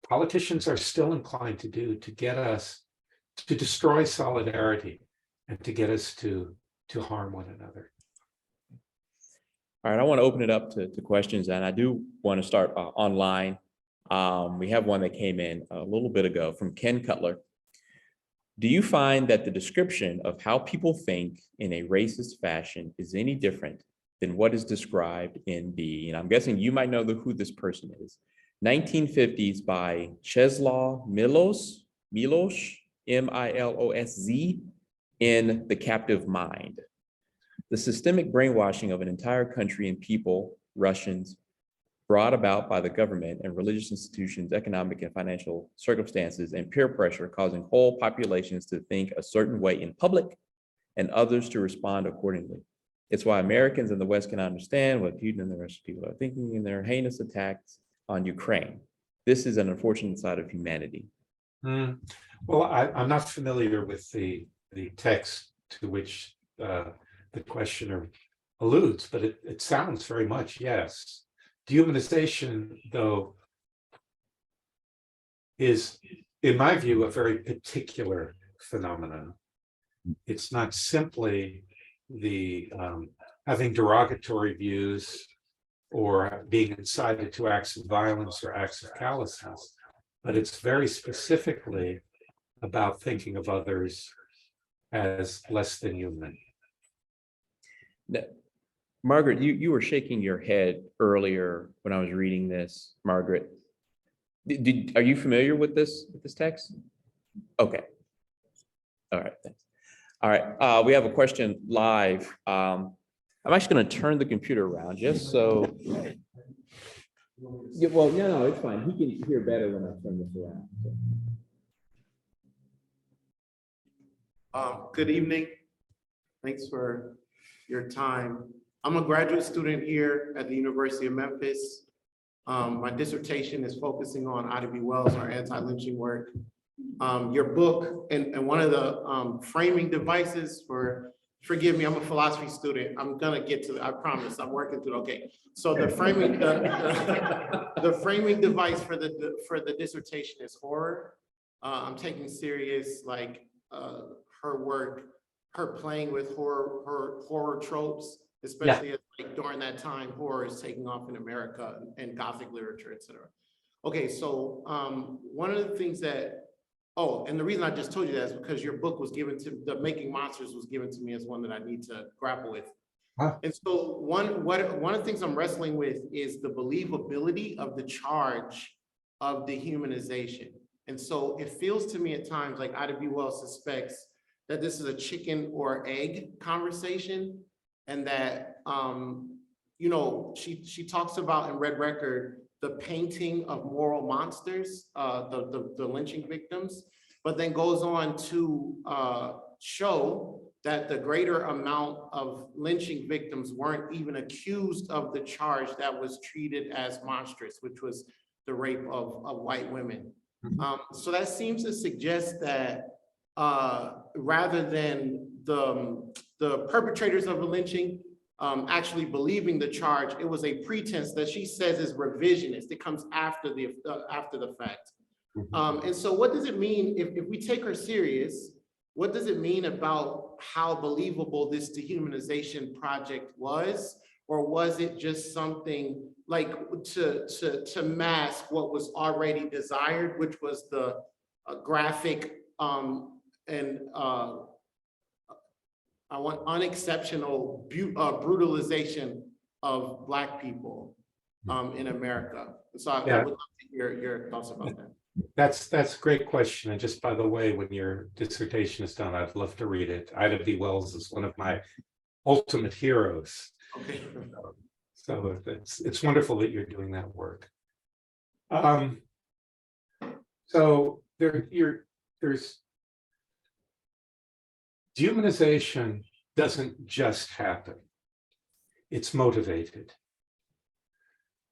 politicians are still inclined to do to get us to destroy solidarity and to get us to harm one another. All right, I want to open it up to questions, and I do want to start online. We have one that came in a little bit ago from Ken Cutler. Do you find that the description of how people think in a racist fashion is any different than what is described in the, and I'm guessing you might know who this person is, 1950s by Czeslaw Milosz, Milosz, in The Captive Mind? The systemic brainwashing of an entire country and people, Russians, brought about by the government and religious institutions, economic and financial circumstances, and peer pressure, causing whole populations to think a certain way in public and others to respond accordingly. It's why Americans in the West can understand what Putin and the rest of people are thinking in their heinous attacks on Ukraine. This is an unfortunate side of humanity. Well, I'm not familiar with the text to which the questioner alludes, but it sounds very much, yes. Dehumanization, though, is, in my view, a very particular phenomenon. It's not simply the having derogatory views or being incited to acts of violence or acts of callousness, but it's very specifically about thinking of others as less than human. Now, Margaret, you were shaking your head earlier when I was reading this. Margaret, are you familiar with this text? Okay. All right, thanks. All right, we have a question live. I'm actually going to turn the computer around just so. Yeah, well, no, it's fine. He can hear better when I turn this around. Good evening. Thanks for your time. I'm a graduate student here at the University of Memphis. My dissertation is focusing on Ida B. Wells, our anti-lynching work. Your book and one of the framing devices forgive me, I'm a philosophy student. I'm gonna get to it, I promise, I'm working through it. Okay. So the framing, the framing device for the dissertation is horror. I'm taking serious like her work, her playing with horror tropes, especially as, like, during that time, horror is taking off in America and Gothic literature, etc. Okay, so one of the things that, and the reason I just told you that is because your book was given to, the Making Monsters was given to me as one that I need to grapple with. Huh. And so one of the things I'm wrestling with is the believability of the charge of dehumanization. And so it feels to me at times like Ida B. Wells suspects that this is a chicken or egg conversation, and that, you know, she talks about in Red Record the painting of moral monsters, the lynching victims, but then goes on to show that the greater amount of lynching victims weren't even accused of the charge that was treated as monstrous, which was the rape of white women. So that seems to suggest that rather than the perpetrators of the lynching actually believing the charge, it was a pretense that she says is revisionist. It comes after the fact. And so what does it mean if we take her serious? What does it mean about how believable this dehumanization project was? Or was it just something like to mask what was already desired, which was the graphic and unexceptional brutalization of Black people in America? So I would love to hear your thoughts about that. That's a great question. And just by the way, when your dissertation is done, I'd love to read it. Ida B. Wells is one of my ultimate heroes. Okay. So it's wonderful that you're doing that work. So there's dehumanization doesn't just happen. It's motivated,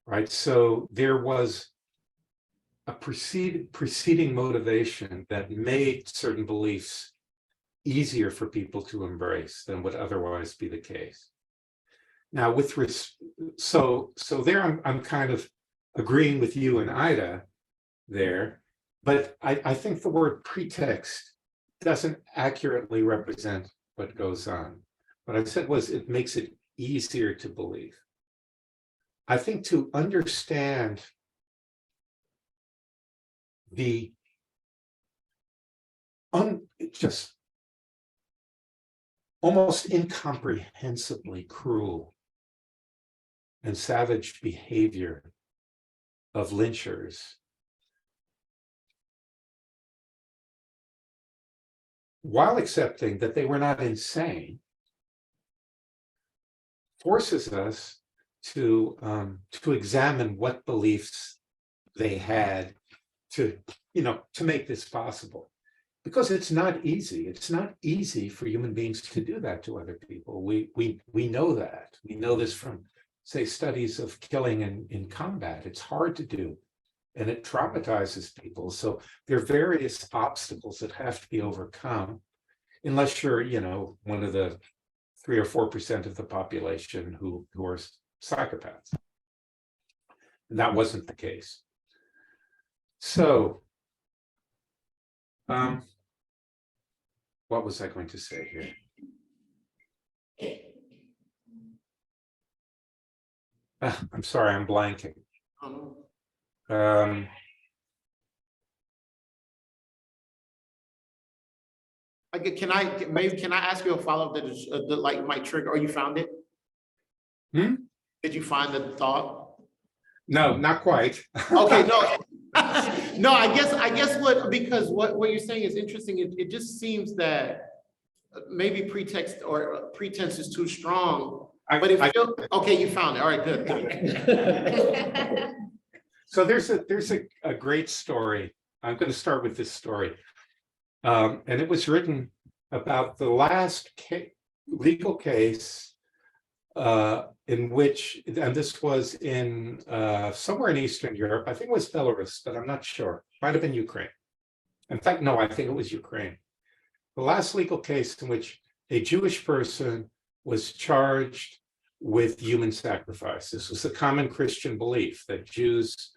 right? So there was a preceding motivation that made certain beliefs easier for people to embrace than would otherwise be the case. Now, so there I'm kind of agreeing with you and Ida there, but I think the word pretext doesn't accurately represent what goes on. What I said was it makes it easier to believe. I think to understand the just almost incomprehensibly cruel and savage behavior of lynchers, while accepting that they were not insane, forces us to examine what beliefs they had to make this possible. Because it's not easy. It's not easy for human beings to do that to other people. We know that. We know this from, say, studies of killing in combat. It's hard to do, and it traumatizes people. So there are various obstacles that have to be overcome, unless you're, one of the 3 or 4% of the population who are psychopaths. And that wasn't the case. So, what was I going to say here? I'm sorry, I'm blanking. Can I ask you a follow-up that is like might trigger, or you found it? Did you find the thought? No, not quite. Okay, no. No, I guess because what you're saying is interesting. It just seems that maybe pretext or pretense is too strong. But okay, you found it. All right, good. So there's a great story. I'm going to start with this story. And it was written about the last legal case in which, and this was in somewhere in Eastern Europe. I think it was Belarus, but I'm not sure. Might have been Ukraine. In fact, no, I think it was Ukraine. The last legal case in which a Jewish person was charged with human sacrifice. This was a common Christian belief that Jews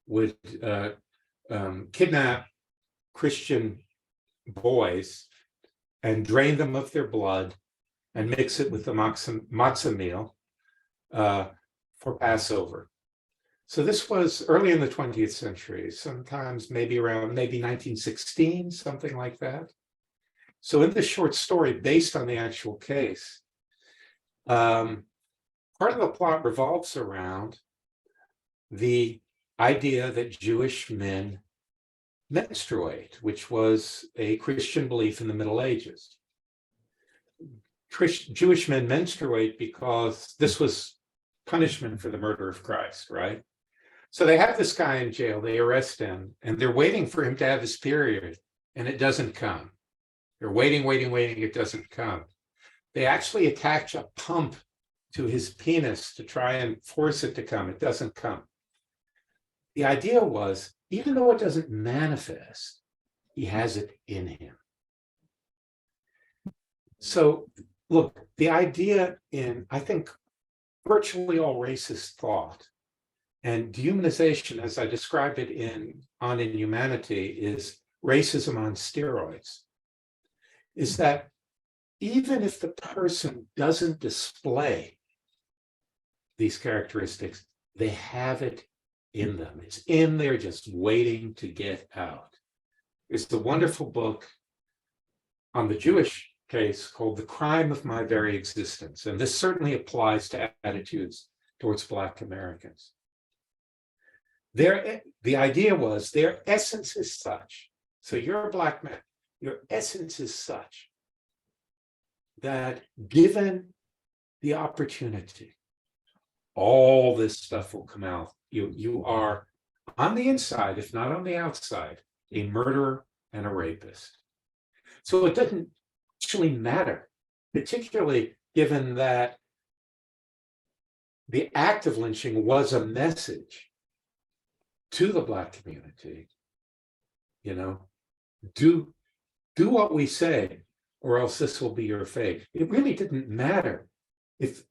would kidnap Christian boys and drain them of their blood and mix it with the matzah meal for Passover. So this was early in the 20th century, sometimes maybe around 1916, something like that. So in this short story, based on the actual case, part of the plot revolves around the idea that Jewish men menstruate, which was a Christian belief in the Middle Ages. Jewish men menstruate because this was punishment for the murder of Christ, right? So they have this guy in jail, they arrest him, and they're waiting for him to have his period, and it doesn't come. They're waiting, it doesn't come. They actually attach a pump to his penis to try and force it to come. It doesn't come. The idea was, even though it doesn't manifest, he has it in him. So look, the idea in, I think, virtually all racist thought and dehumanization, as I described it in Humanity, is racism on steroids, is that even if the person doesn't display these characteristics, they have it in them. It's in there just waiting to get out. There's the wonderful book on the Jewish case called The Crime of My Very Existence. And this certainly applies to attitudes towards Black Americans. The idea was their essence is such. So you're a Black man, your essence is such that given the opportunity, all this stuff will come out. You are on the inside, if not on the outside, a murderer and a rapist. So it doesn't actually matter, particularly given that the act of lynching was a message to the Black community. Do what we say, or else this will be your fate. It really didn't matter if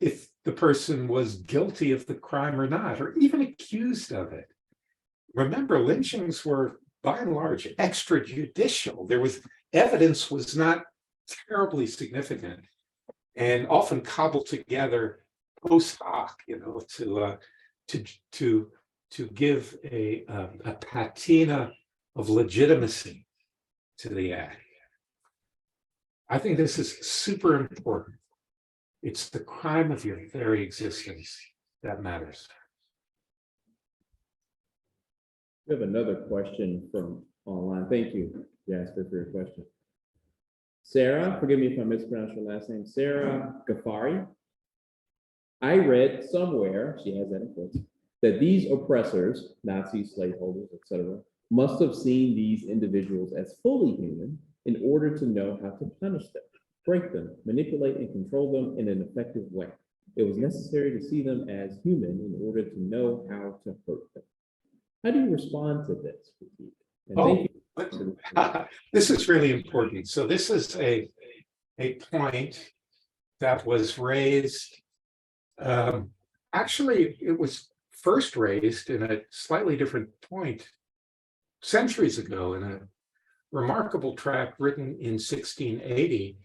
the person was guilty of the crime or not, or even accused of it. Remember, lynchings were, by and large, extrajudicial. Evidence was not terribly significant, and often cobbled together post hoc, to give a patina of legitimacy to the act. I think this is super important. It's the crime of your very existence that matters. We have another question from online. Thank you, Jasper, for your question. Sarah, forgive me if I mispronounce your last name, Sarah Ghaffari. I read somewhere, she has that in quotes, that these oppressors, Nazis, slaveholders, etc., must have seen these individuals as fully human in order to know how to punish them, break them, manipulate and control them in an effective way. It was necessary to see them as human in order to know how to hurt them. How do you respond to this critique? And thank you. This is really important. So this is a point that was raised. Actually, it was first raised in a slightly different point centuries ago in a remarkable tract written in 1680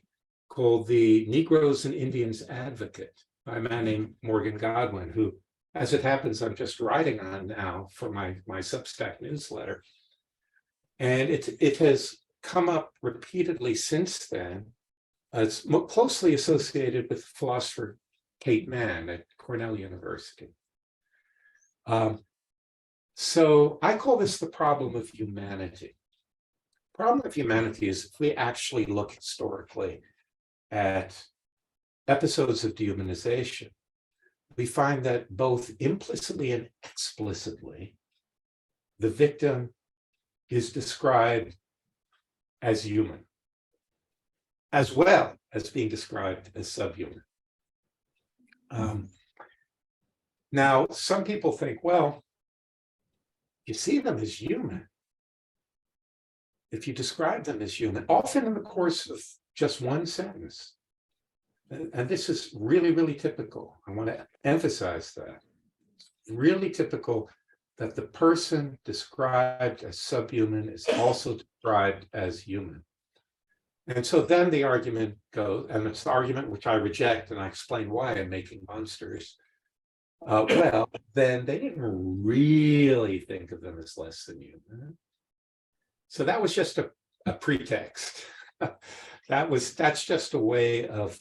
called The Negroes and Indians Advocate by a man named Morgan Godwin, who, as it happens, I'm just writing on now for my Substack newsletter. And it has come up repeatedly since then. It's closely associated with philosopher Kate Mann at Cornell University. So I call this the problem of humanity. Problem of humanity is if we actually look historically at episodes of dehumanization, we find that both implicitly and explicitly, the victim is described as human, as well as being described as subhuman. Now, some people think, well, you see them as human. If you describe them as human, often in the course of just one sentence, and this is really, really typical. I want to emphasize that. Really typical that the person described as subhuman is also described as human. And so then the argument goes, and it's the argument which I reject, and I explain why I'm making monsters. Well, then they didn't really think of them as less than human. So that was just a pretext. That's just a way of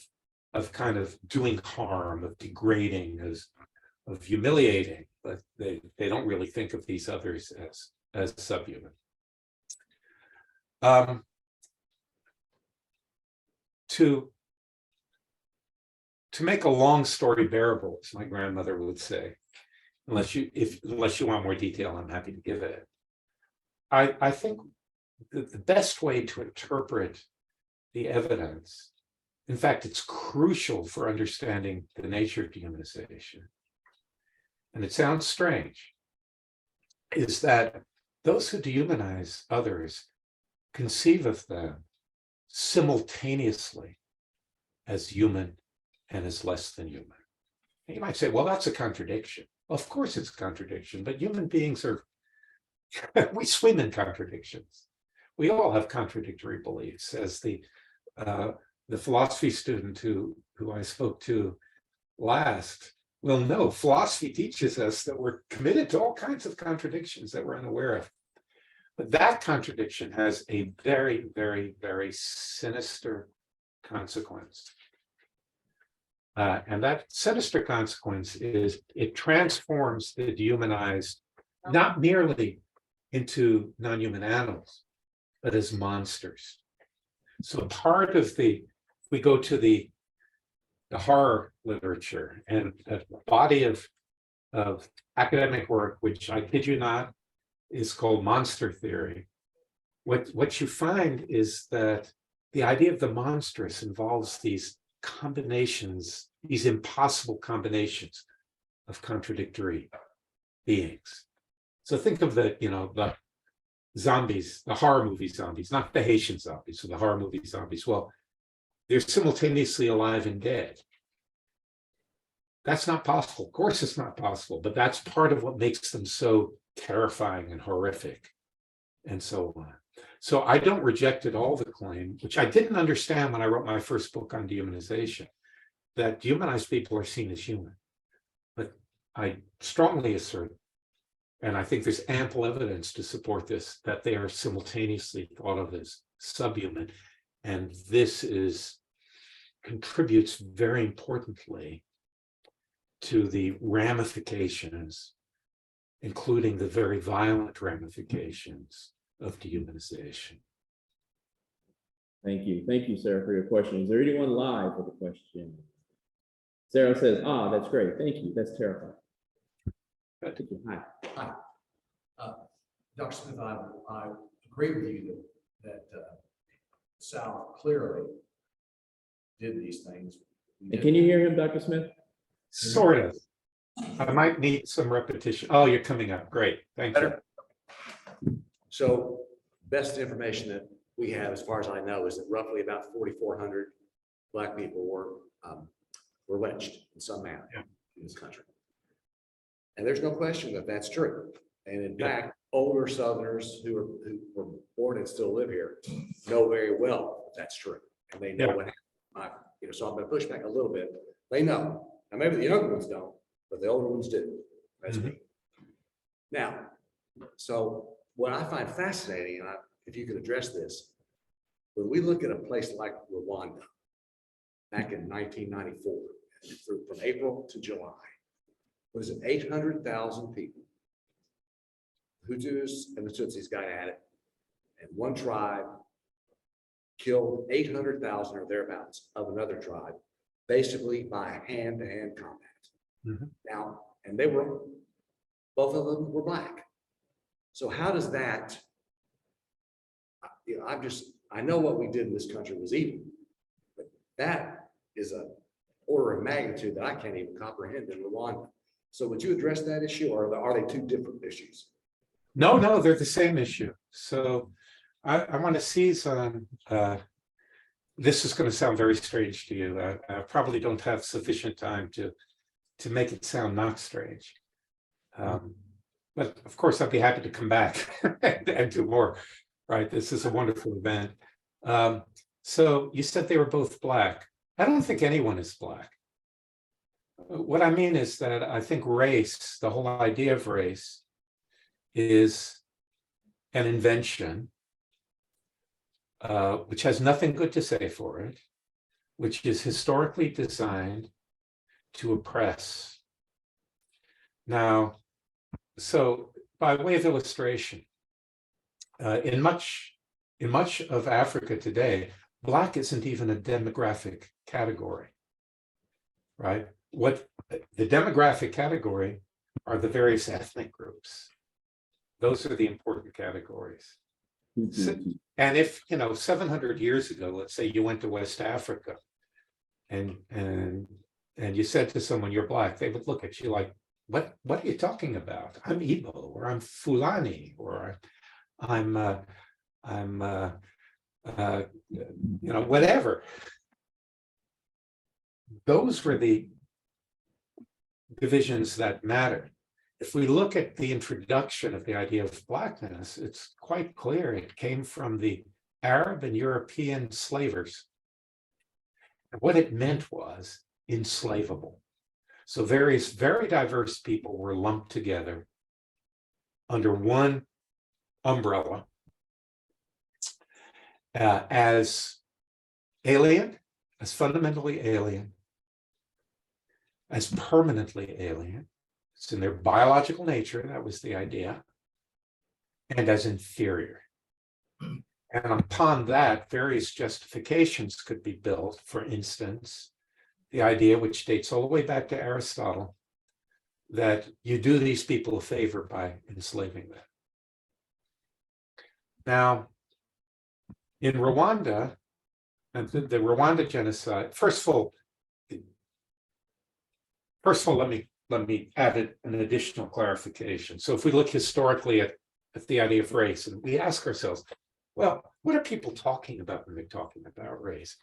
kind of doing harm, of degrading, of humiliating, but they don't really think of these others as subhuman. To make a long story bearable, as my grandmother would say, unless you want more detail, I'm happy to give it. I think the best way to interpret the evidence, in fact, it's crucial for understanding the nature of dehumanization, and it sounds strange, is that those who dehumanize others conceive of them simultaneously as human and as less than human. And you might say, well, that's a contradiction. Of course it's a contradiction, but human beings are, we swim in contradictions. We all have contradictory beliefs. As the philosophy student who I spoke to last will know, philosophy teaches us that we're committed to all kinds of contradictions that we're unaware of. But that contradiction has a very, very, very sinister consequence. And that sinister consequence is it transforms the dehumanized not merely into non-human animals, but as monsters. So part of we go to the horror literature and a body of academic work, which I kid you not, is called monster theory. What you find is that the idea of the monstrous involves these combinations, these impossible combinations of contradictory beings. So think of the zombies, the horror movie zombies, not the Haitian zombies, so the horror movie zombies. Well, they're simultaneously alive and dead. That's not possible. Of course, it's not possible, but that's part of what makes them so terrifying and horrific, and so on. So I don't reject at all the claim, which I didn't understand when I wrote my first book on dehumanization, that dehumanized people are seen as human. But I strongly assert, and I think there's ample evidence to support this, that they are simultaneously thought of as subhuman. And this contributes very importantly to the ramifications, including the very violent ramifications of dehumanization. Thank you, Sarah, for your question. Is there anyone live with a question? Sarah says, "Ah, that's great. Thank you. That's terrifying." Thank you. Hi. Dr. Smith, I agree with you that South clearly did these things. And can you hear him, Dr. Smith? Sort of. I might need some repetition. Oh, you're coming up. Great. Thank you. So best information that we have, as far as I know, is that roughly about 4,400 Black people were lynched in some manner in this country. And there's no question that that's true. And in fact, older Southerners who were born and still live here know very well that that's true. And they know what happened. So I'm going to push back a little bit. They know. Now, maybe the younger ones don't, but the older ones do. That's me. Now, so what I find fascinating, and if you could address this, when we look at a place like Rwanda back in 1994, from April to July, was it 800,000 people? Hutus and the Tutsis got at it, and one tribe killed 800,000 or thereabouts of another tribe, basically by hand-to-hand combat. Now, and both of them were Black. So how does that, I know what we did in this country was evil, but that is an order of magnitude that I can't even comprehend in Rwanda. So would you address that issue, or are they two different issues? No, they're the same issue. So I want to seize on, this is going to sound very strange to you. I probably don't have sufficient time to make it sound not strange. But of course, I'd be happy to come back and do more, right? This is a wonderful event. So you said they were both Black. I don't think anyone is Black. What I mean is that I think race, the whole idea of race, is an invention which has nothing good to say for it, which is historically designed to oppress. Now, so by way of illustration, in much of Africa today, Black isn't even a demographic category, right? What the demographic category are the various ethnic groups. Those are the important categories. And if, 700 years ago, let's say you went to West Africa and you said to someone, "You're Black," they would look at you like, what are you talking about? I'm Igbo, or I'm Fulani, or I'm whatever. Those were the divisions that mattered. If we look at the introduction of the idea of Blackness, it's quite clear it came from the Arab and European slavers. And what it meant was enslavable. So various very diverse people were lumped together under one umbrella as alien, as fundamentally alien, as permanently alien. It's in their biological nature, that was the idea, and as inferior. And upon that, various justifications could be built. For instance, the idea, which dates all the way back to Aristotle, that you do these people a favor by enslaving them. Now, in Rwanda, and the Rwanda genocide, first of all, let me add an additional clarification. So if we look historically at the idea of race, and we ask ourselves, well, what are people talking about when they're talking about race?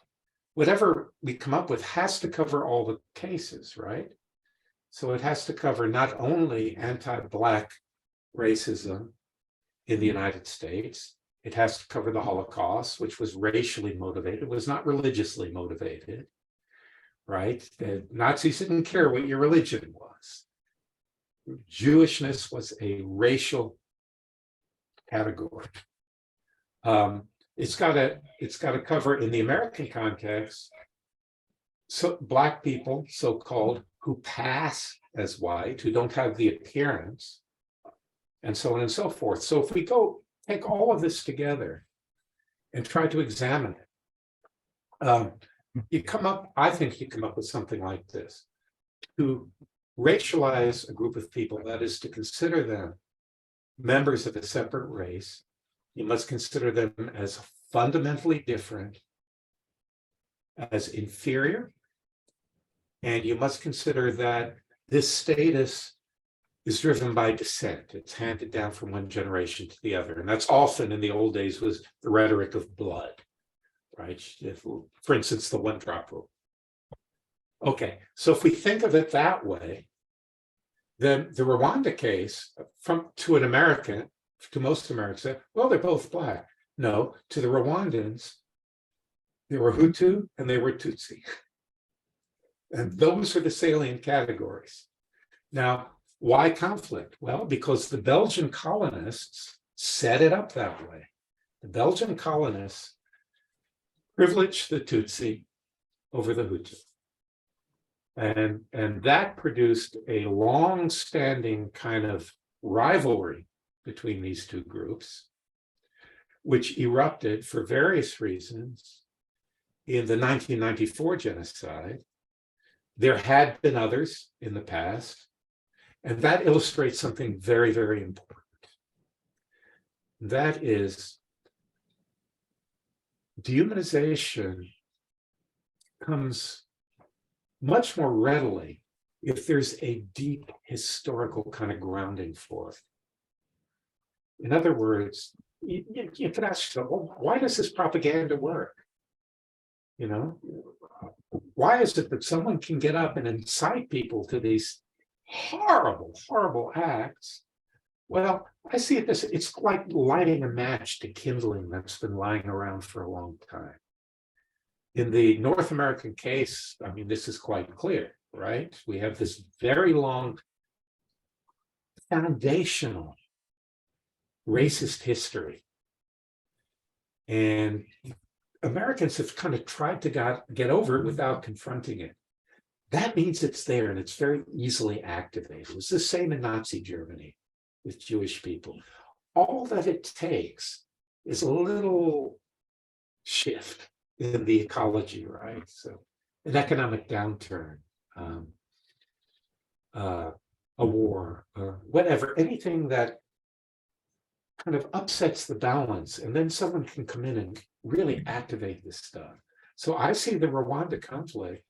Whatever we come up with has to cover all the cases, right? So it has to cover not only anti-Black racism in the United States, it has to cover the Holocaust, which was racially motivated, was not religiously motivated, right? The Nazis didn't care what your religion was. Jewishness was a racial category. It's got to cover in the American context, so Black people, so-called, who pass as white, who don't have the appearance, and so on and so forth. So if we go take all of this together and try to examine it, I think you come up with something like this. To racialize a group of people, that is to consider them members of a separate race, you must consider them as fundamentally different, as inferior, and you must consider that this status is driven by descent. It's handed down from one generation to the other. And that's often in the old days was the rhetoric of blood, right? For instance, the one-drop rule. Okay, so if we think of it that way, then the Rwanda case, to an American, to most Americans, well, they're both Black. No, to the Rwandans, they were Hutu and they were Tutsi. And those are the salient categories. Now, why conflict? Well, because the Belgian colonists set it up that way. The Belgian colonists privileged the Tutsi over the Hutu. And that produced a long-standing kind of rivalry between these two groups, which erupted for various reasons in the 1994 genocide. There had been others in the past, and that illustrates something very, very important. That is, dehumanization comes much more readily if there's a deep historical kind of grounding for it. In other words, you could ask yourself, well, why does this propaganda work? You know, why is it that someone can get up and incite people to these horrible, horrible acts? Well, I see it this, it's like lighting a match to kindling that's been lying around for a long time. In the North American case, I mean, this is quite clear, right? We have this very long foundational racist history. And Americans have kind of tried to get over it without confronting it. That means it's there and it's very easily activated. It was the same in Nazi Germany with Jewish people. All that it takes is a little shift in the ecology, right? So an economic downturn, a war, or whatever, anything that kind of upsets the balance, and then someone can come in and really activate this stuff. So I see the Rwanda conflict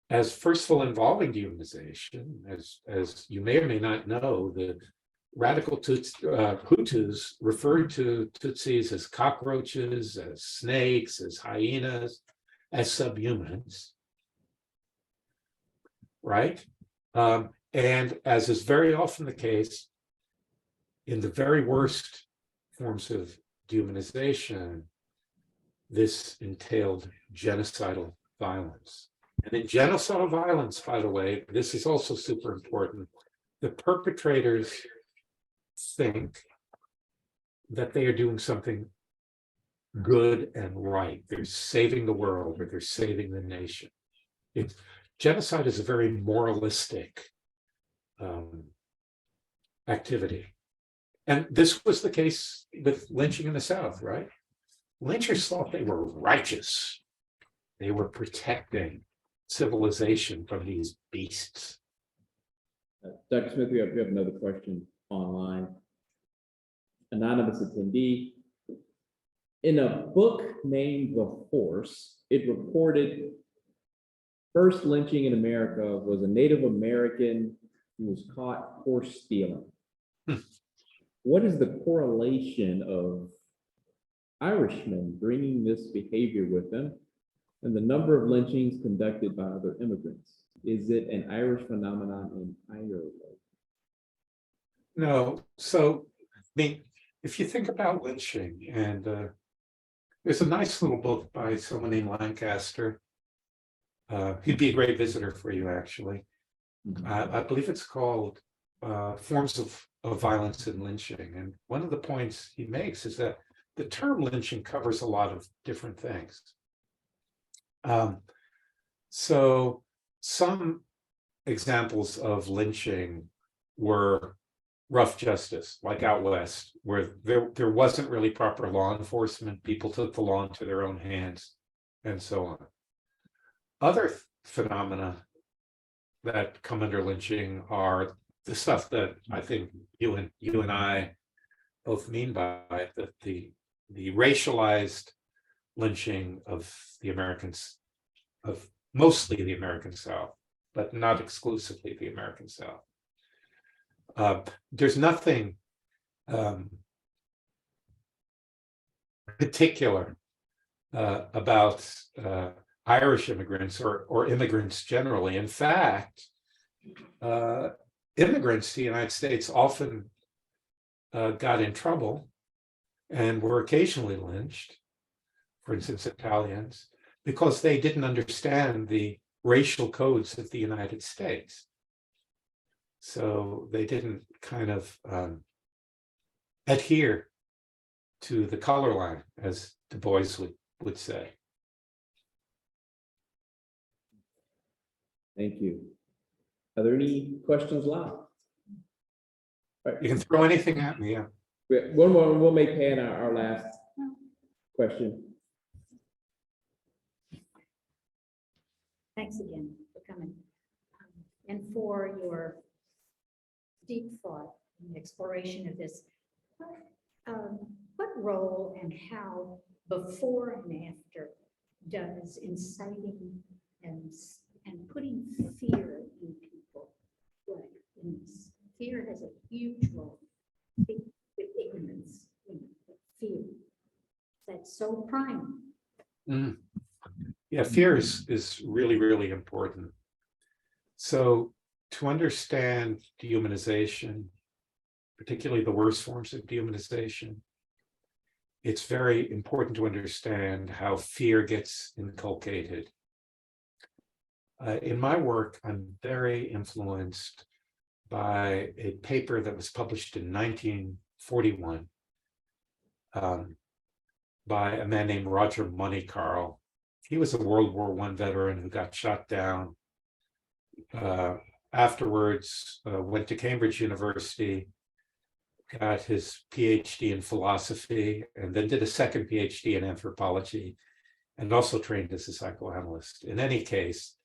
as, first of all, involving dehumanization. As you may or may not know, the radical Hutus referred to Tutsis as cockroaches, as snakes, as hyenas, as subhumans, right? And as is very often the case, in the very worst forms of dehumanization, this entailed genocidal violence. And in genocidal violence, by the way, this is also super important. The perpetrators think that they are doing something good and right. They're saving the world, or they're saving the nation. Genocide is a very moralistic activity. And this was the case with lynching in the South, right? Lynchers thought they were righteous. They were protecting civilization from these beasts. Dr. Smith, we have another question online. Anonymous attendee. In a book named The Horse, it reported first lynching in America was a Native American who was caught horse stealing. What is the correlation of Irishmen bringing this behavior with them and the number of lynchings conducted by other immigrants? Is it an Irish phenomenon in Ireland? No. So, I mean, if you think about lynching, and there's a nice little book by someone named Lancaster. He'd be a great visitor for you, actually. I believe it's called forms of violence and lynching. And one of the points he makes is that the term lynching covers a lot of different things. So some examples of lynching were rough justice, like out west, where there wasn't really proper law enforcement. People took the law into their own hands, and so on. Other phenomena that come under lynching are the stuff that I think you and I both mean by it, that the racialized lynching of the Americans, of mostly the American South, but not exclusively the American South. There's nothing particular about Irish immigrants or immigrants generally. In fact, immigrants to the United States often got in trouble and were occasionally lynched, for instance, Italians, because they didn't understand the racial codes of the United States. So they didn't kind of adhere to the color line, as Du Bois would say. Thank you. Are there any questions live? You can throw anything at me. Yeah. One more, we'll make Pan our last question. Thanks again for coming. And for your deep thought and exploration of this. What role and how before and after does inciting and putting fear in people play in this? Fear has a huge role with ignorance, fear. That's so prime. Mm. Yeah, fear is really, really important. So to understand dehumanization, particularly the worst forms of dehumanization, it's very important to understand how fear gets inculcated. In my work, I'm very influenced by a paper that was published in 1941 by a man named Roger Moneycarl. He was a World War I veteran who got shot down. Afterwards, went to Cambridge University, got his PhD in philosophy, and then did a second PhD in anthropology, and also trained as a psychoanalyst. In any case,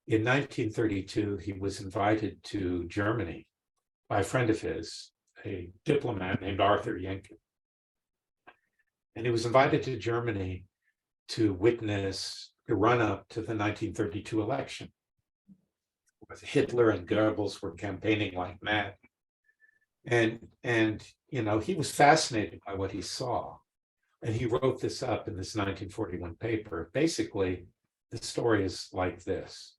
in 1932, he was invited to Germany by a friend of his, a diplomat named Arthur Jenkin. And he was invited to Germany to witness the run-up to the 1932 election. Hitler and Goebbels were campaigning like mad. And you know, he was fascinated by what he saw. And he wrote this up in this 1941 paper. Basically, the story is like this.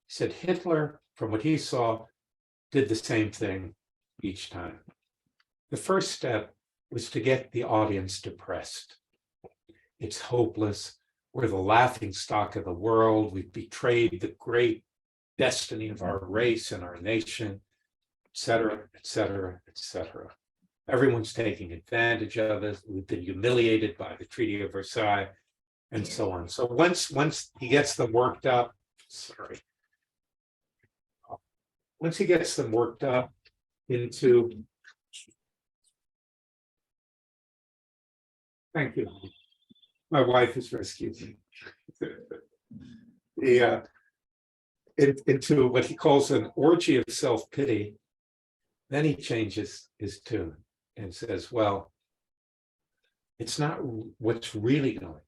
He said Hitler, from what he saw, did the same thing each time. The first step was to get the audience depressed. It's hopeless. We're the laughing stock of the world. We've betrayed the great destiny of our race and our nation, et cetera, et cetera, et cetera. Everyone's taking advantage of us. We've been humiliated by the Treaty of Versailles, and so on. So once he gets them worked up, once he gets them worked up into, thank you. My wife has rescued me. Into what he calls an orgy of self-pity, then he changes his tune and says, well, it's not what's really going on.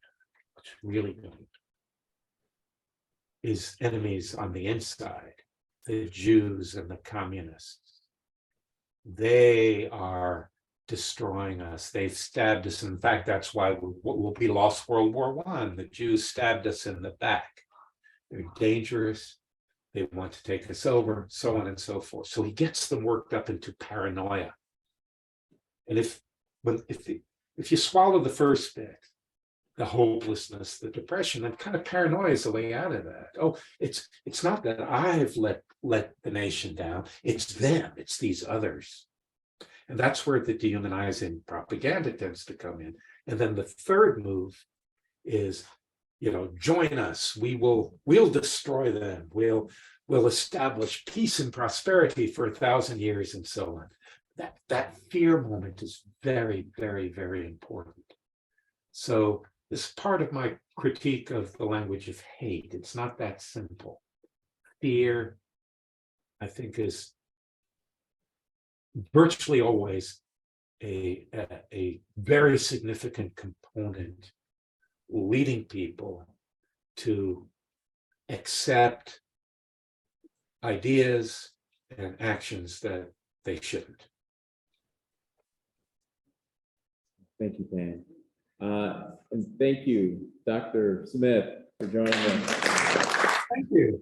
What's really going on is enemies on the inside, the Jews and the communists. They are destroying us. They've stabbed us. In fact, that's why we lost World War I. The Jews stabbed us in the back. They're dangerous. They want to take us over, so on and so forth. So he gets them worked up into paranoia. And if you swallow the first bit the hopelessness, the depression, and kind of paranoia is the way out of that. Oh, it's not that I've let the nation down, it's them, it's these others. And that's where the dehumanizing propaganda tends to come in. And then the third move is, join us. We'll destroy them. We'll establish peace and prosperity for 1,000 years and so on. That fear moment is very, very, very important. So this is part of my critique of the language of hate. It's not that simple. Fear, I think, is virtually always a very significant component leading people to accept ideas and actions that they shouldn't. Thank you, Pam. And thank you, Dr. Smith, for joining us. Thank you.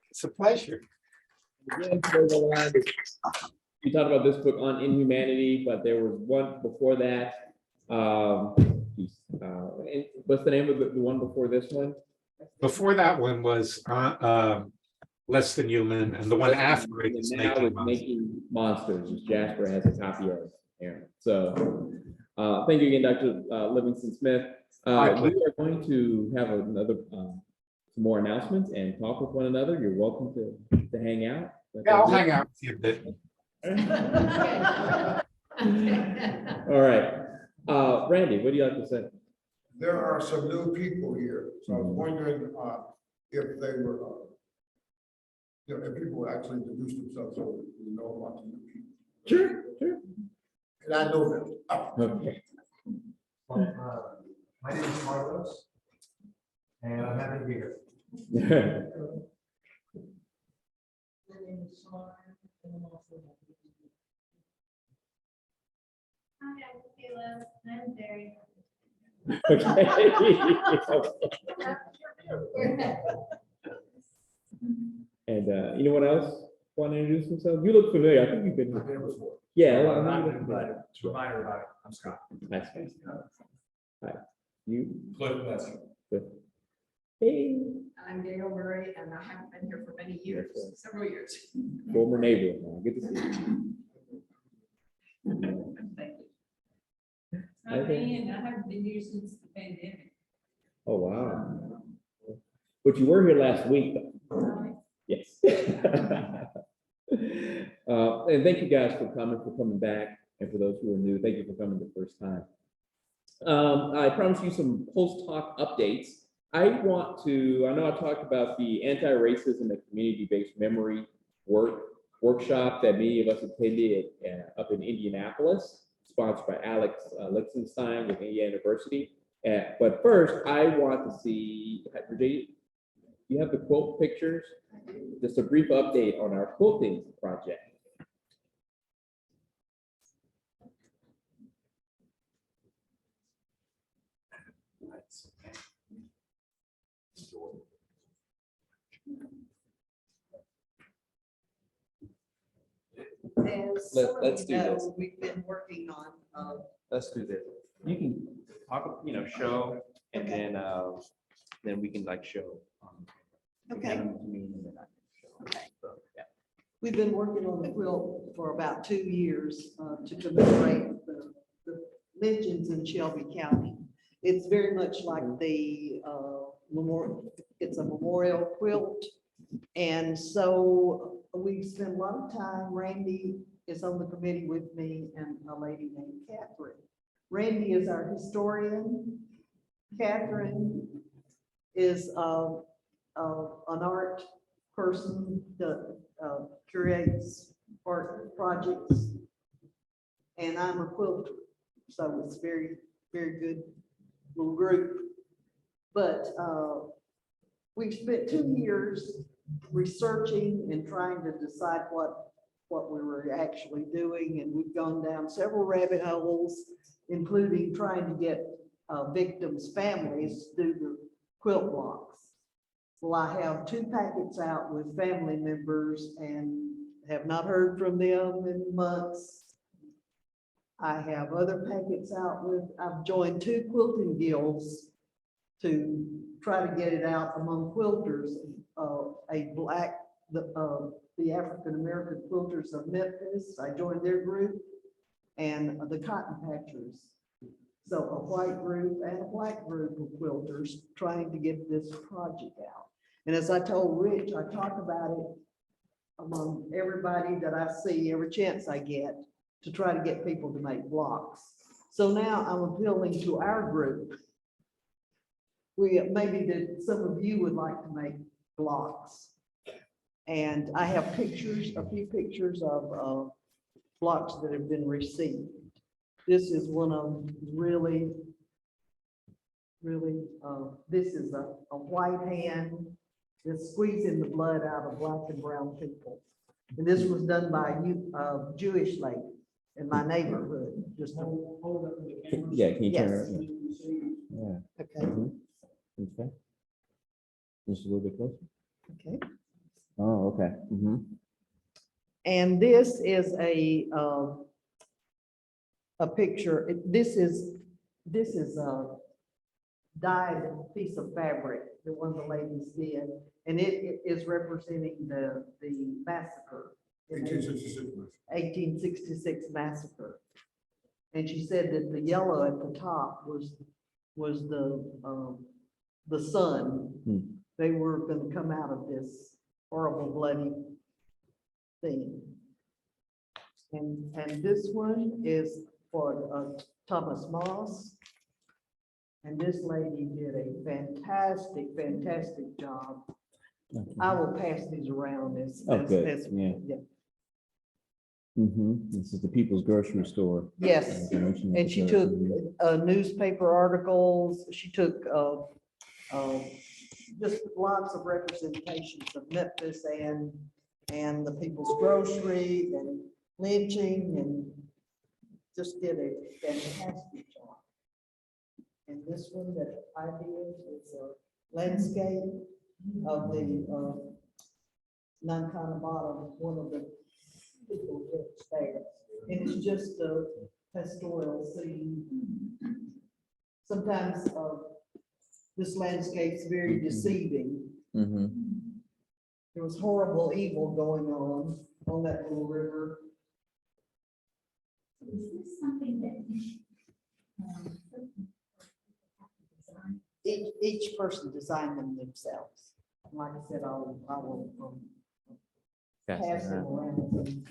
It's a pleasure. Again, you talked about this book on inhumanity, but there was one before that. What's the name of the one before this one? Before that one was Less Than Human, and the one after it is Making Monsters, which Jasper has a copy of. Aaron. So thank you again, Dr. Livingstone Smith. We are going to have another some more announcements and talk with one another. You're welcome to hang out. Yeah, I'll hang out with you a bit. All right. Randy, what do you like to say? There are some new people here, so I was wondering if they were, if people actually introduce themselves, so we know about the new people. Sure, sure. And I know them. Okay. My name is Carlos, and I'm happy to be here. My name is Sean, and I'm also happy to be here. Hi, I'm Kayla. I'm very. And anyone else want to introduce themselves? You look familiar. I think you've been I've been here before. Yeah, So well, I'm not you new, look but familiar. to remind everybody, I'm Scott. Nice. Hi. You. Cliff Leslie. Hey. I'm Gail Murray, and I haven't been here for many years, several years. Former neighbor. Good to see you. Thank you. Okay. And I haven't been here since the pandemic. Oh, wow. But you were here last week, though. Yes. And thank you guys for coming back. And for those who are new, thank you for coming the first time. I promised you some post-talk updates. I know I talked about the anti-racism and community-based memory workshop that many of us attended up in Indianapolis, sponsored by Alex Lichtenstein with Indiana University. But first, I want to see, Virginia, you have the quilt pictures? Just a brief update on our quilting project. Let's do this. We've been working on. Let's do this. You can talk, show, and then we can show. Okay. Okay. So, yeah. We've been working on the quilt for about 2 years to commemorate the lynchings in Shelby County. It's very much like the memorial. It's a memorial quilt. And so we've spent a lot of time. Randy is on the committee with me and a lady named Catherine. Randy is our historian. Catherine is an art person that curates art projects. And I'm a quilter. So it's very, very good little group. But we've spent 2 years researching and trying to decide what we were actually doing. And we've gone down several rabbit holes, including trying to get victims' families to do the quilt blocks. Well, I have 2 packets out with family members and have not heard from them in months. I have other packets out with, I've joined 2 quilting guilds to try to get it out among quilters. The African American Quilters of Memphis, I joined their group, and the Cotton Patchers. So a white group and a black group of quilters trying to get this project out. And as I told Rich, I talk about it among everybody that I see, every chance I get, to try to get people to make blocks. So now I'm appealing to our group. Maybe that some of you would like to make blocks. And I have pictures, a few pictures of blocks that have been received. This is one of really, this is a white hand that's squeezing the blood out of black and brown people. And this was done by a Jewish lady in my neighborhood. Just Yeah, can you turn Yes. it? Yeah. okay, Mhm. Okay. Just a little bit closer. okay. Oh, okay. Mhm. And this is a picture. This is a dyed piece of fabric that one of the ladies did, and it is representing the massacre. 1866 massacre. And she said that the yellow at the top was the sun. They were going to come out of this horrible bloody thing. And this one is for Thomas Moss. And this lady did a fantastic job. I will pass these around Oh, good. Yeah. This is the People's Grocery Store. Yes, and she took newspaper articles, she took just lots of representations of Memphis and the People's Grocery and lynching, and just did a fantastic job. And this one that I did is a landscape of the Nankana Bottom, one of the people that's there. And it's just a pastoral scene. Sometimes this landscape's very deceiving. There was horrible evil going on that little river. Is this something that Each person designed them themselves. Like I said, I will pass them around.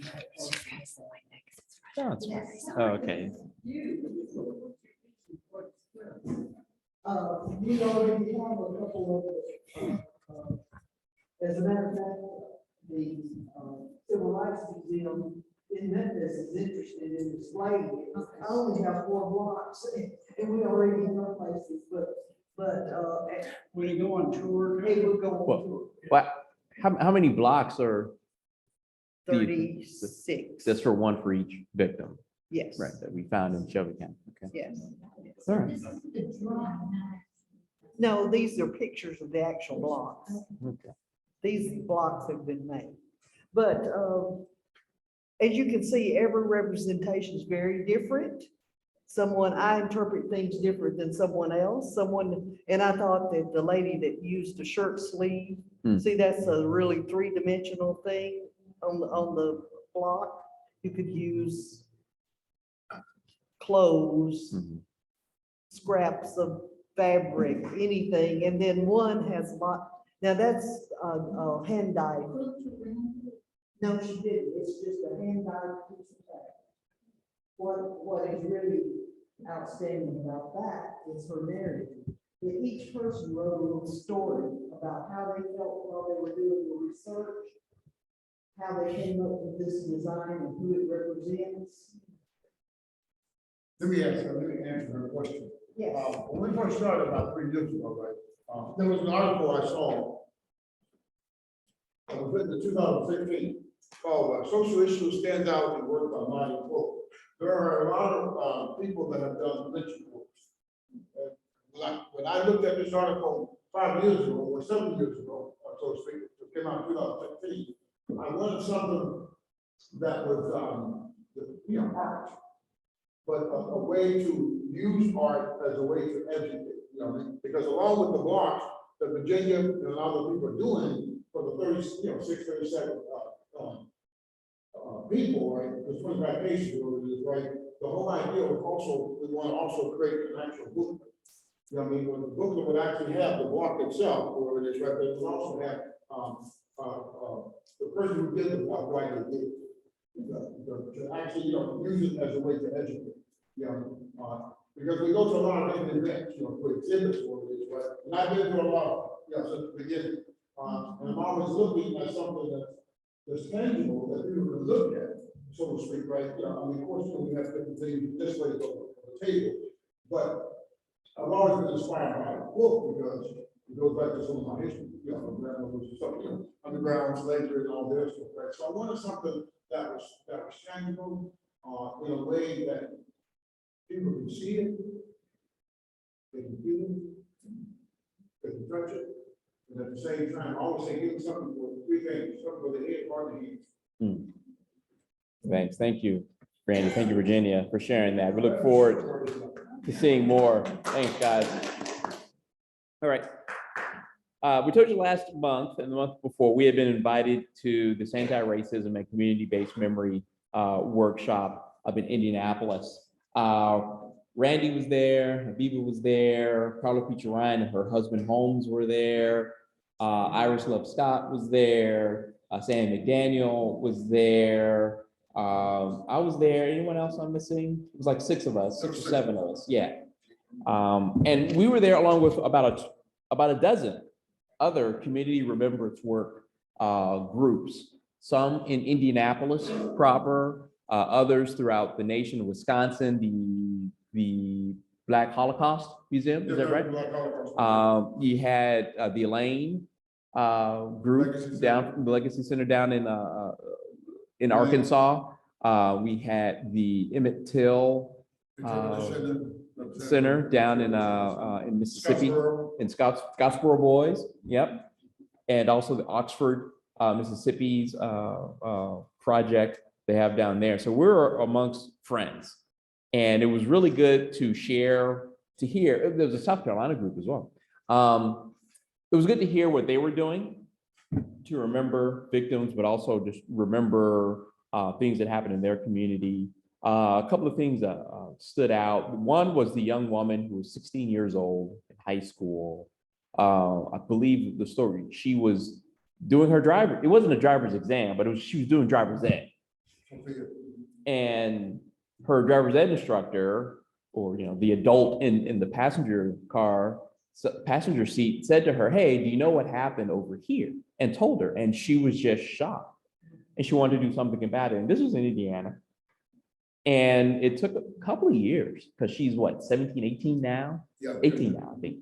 Oh, okay. We already have a couple of, as a matter of fact, the Civil Rights Museum in Memphis is interested in displaying it. I only have 4 blocks, and we already have places, but Will you go on tour? it would go on Well, tour. What, how many blocks are, 36. that's for one for each victim, Yes. right, that we found in Shelby County? Okay. Yes. All right. this is the drawing, No, these are pictures of the actual blocks. Okay. These blocks have been made. But as you can see, every representation is very different. I interpret things different than someone else. And I thought that the lady that used a shirt sleeve, see, that's a really 3-dimensional thing on the block. You could use clothes, scraps of fabric, anything. And then one has a lot. Now that's a hand dyed. No, she didn't. It's just a hand dyed piece of fabric. What is really outstanding about that is her narrative. That each person wrote a little story about how they felt while they were doing the research, how they came up with this design and who it represents. Let me answer her question. Yes. When we first started about 3 years ago, right, there was an article I saw. It was written in 2016 called "Social Issues Stand Out in Work by Mighty Quote." There are a lot of people that have done lynching books. Like when I looked at this article 5 years ago or 7 years ago, or so to speak, it came out in 2015. I wanted something that was, art. but a way to use art as a way to educate, you know, because along with the blocks that Virginia and a lot of people are doing for the 637 people, right, the 25 cases, whatever it is, right, the whole idea was also, we want to also create an actual book. You know what I mean, when the booklet would actually have the block itself, whatever it is, right, but it would also have the person who did the block, why they did it. To actually, use it as a way to educate, because we go to a lot of different events, for exhibits, or it is, right? And I've been to a lot, since the beginning. And I'm always looking at something that's tangible that people can look at, so to speak, right? I mean, of course, we have different things this way on the table, but I've always been inspired by the book because it goes back to some of my history, grandmother's stuff, underground slavery and all this stuff, right? So I wanted something that was tangible, in a way that people can see it, they can feel it, they can touch it, and at the same time, I always say, give them something for three things, something for the head, heart, and hands. Thanks. Thank you, Randy. Thank you, Virginia, for sharing that. We look forward to seeing more. Thanks, guys. All right. We told you last month and the month before, we had been invited to this anti-racism and community-based memory workshop up in Indianapolis. Randy was there, Habiba was there, Carla Ryan and her husband Holmes were there, Iris Love Scott was there, Sam McDaniel was there, I was there. Anyone else I'm missing? It was like 6 of us, 6 or 7 of us, yeah. And we were there along with about a dozen other community remembrance work groups, some in Indianapolis proper, others throughout the nation of Wisconsin, the Black Holocaust Museum, is that right? You had the Elaine group down from the Legacy Center down in Arkansas. We had the Emmett Till Center down in Mississippi, in Scottsboro Boys, yep. And also the Oxford, Mississippi's project they have down there. So we're amongst friends. And it was really good to share, to hear. There was a South Carolina group as well. It was good to hear what they were doing to remember victims, but also just remember things that happened in their community. A couple of things that stood out. One was the young woman who was 16 years old in high school. I believe the story, she was doing her driver. It wasn't a driver's exam, but she was doing driver's ed. And her driver's ed instructor, or the adult in the passenger seat, said to her, "Hey, do you know what happened over here?" And told her, and she was just shocked. And she wanted to do something about it. And this was in Indiana. And it took a couple of years, because she's what, 17, 18 now? Yeah. 18 now, I think.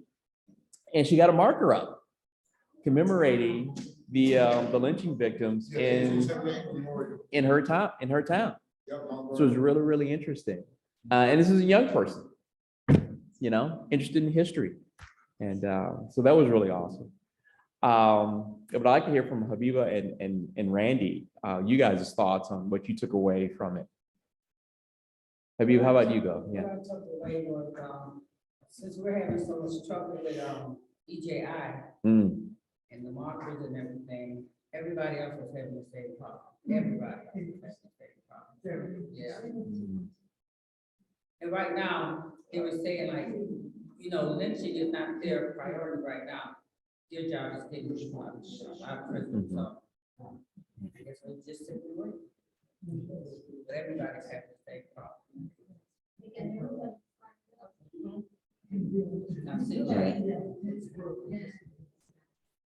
And she got a marker up commemorating the lynching victims in her town. So it was really, really interesting. And this is a young person, interested in history. And so that was really awesome. But I'd like to hear from Habiba and Randy, you guys' thoughts on what you took away from it. Habiba, how about you go? Yeah. What I took away was, since we're having so much trouble with EJI and the markers and everything, everybody else is having the same problem. Everybody else is having the same problem. Yeah. And right now, they were saying lynching is not their priority right now. Their job is getting our prison. So I guess we just simply wait. But everybody's having the same problem.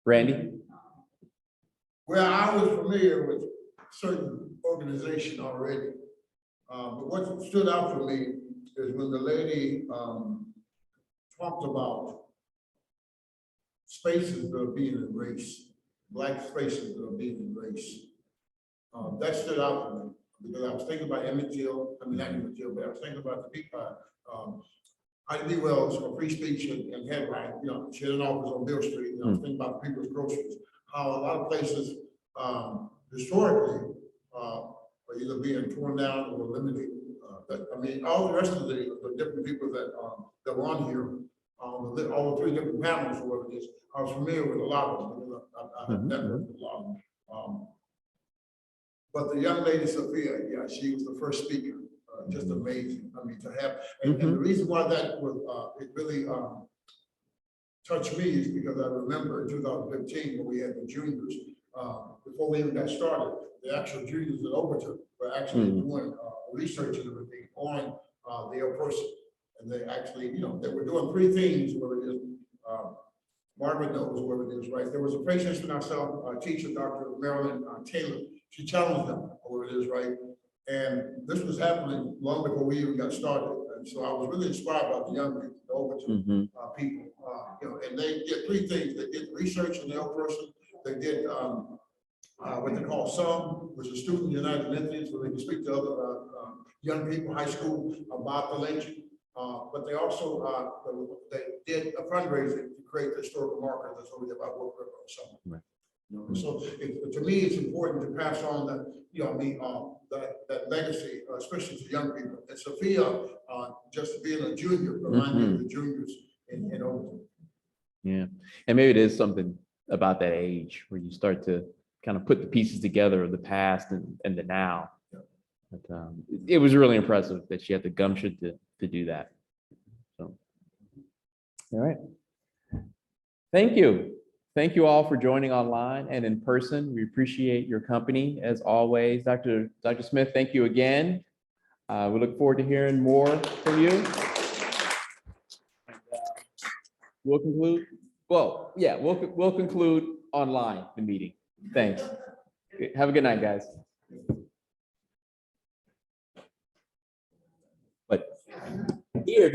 Randy? Well, I was familiar with certain organization already. But what stood out for me is when the lady talked about spaces that are being erased, Black spaces that are being erased. That stood out for me because I was thinking about Emmett Till, but I was thinking about the people, Ida B. Wells for free speech and headline, she had an office on Bill Street, I was thinking about the people's groceries, how a lot of places historically are either being torn down or eliminated. I mean, all the rest of the different people that were on here, all the three different panels or whatever it is, I was familiar with a lot of them. You know, I have networked with a lot. But the young lady Sophia, yeah, she was the first speaker. Just amazing. I mean, to have, and the reason why that was, it really touched me is because I remember in 2015 when we had the juniors, before we even got started, the actual juniors at Overton were actually doing research and everything on the ill person. And they actually, you know, they were doing 3 things where it is, Margaret knows where it is, right? There was a patient in ourselves, teacher, Dr. Marilyn Taylor. She challenged them where it is, right? And this was happening long before we even got started. And so I was really inspired by the young people, the Overton people, you know, and they did 3 things. They did research on the ill person. They did what they call SUM, which is Student United Entities, where they can speak to other young people, high school, about the lynching. But they also they did a fundraising to create the historical marker. That's what we did about Wolf River or something. Right. You know, so to me, it's important to pass on the, you know, that legacy, especially to young people. And Sophia, just being a junior, reminded me of the juniors in Overton. Yeah, and maybe it is something about that age where you start to kind of put the pieces together of the past and the now. But it was really impressive that she had the gumption to do that. So, all right. Thank you. Thank you all for joining online and in person. We appreciate your company as always. Dr. Smith, thank you again. We look forward to hearing more from you. And, we'll conclude. Well, yeah, we'll conclude online the meeting. Thanks. Have a good night, guys. But here,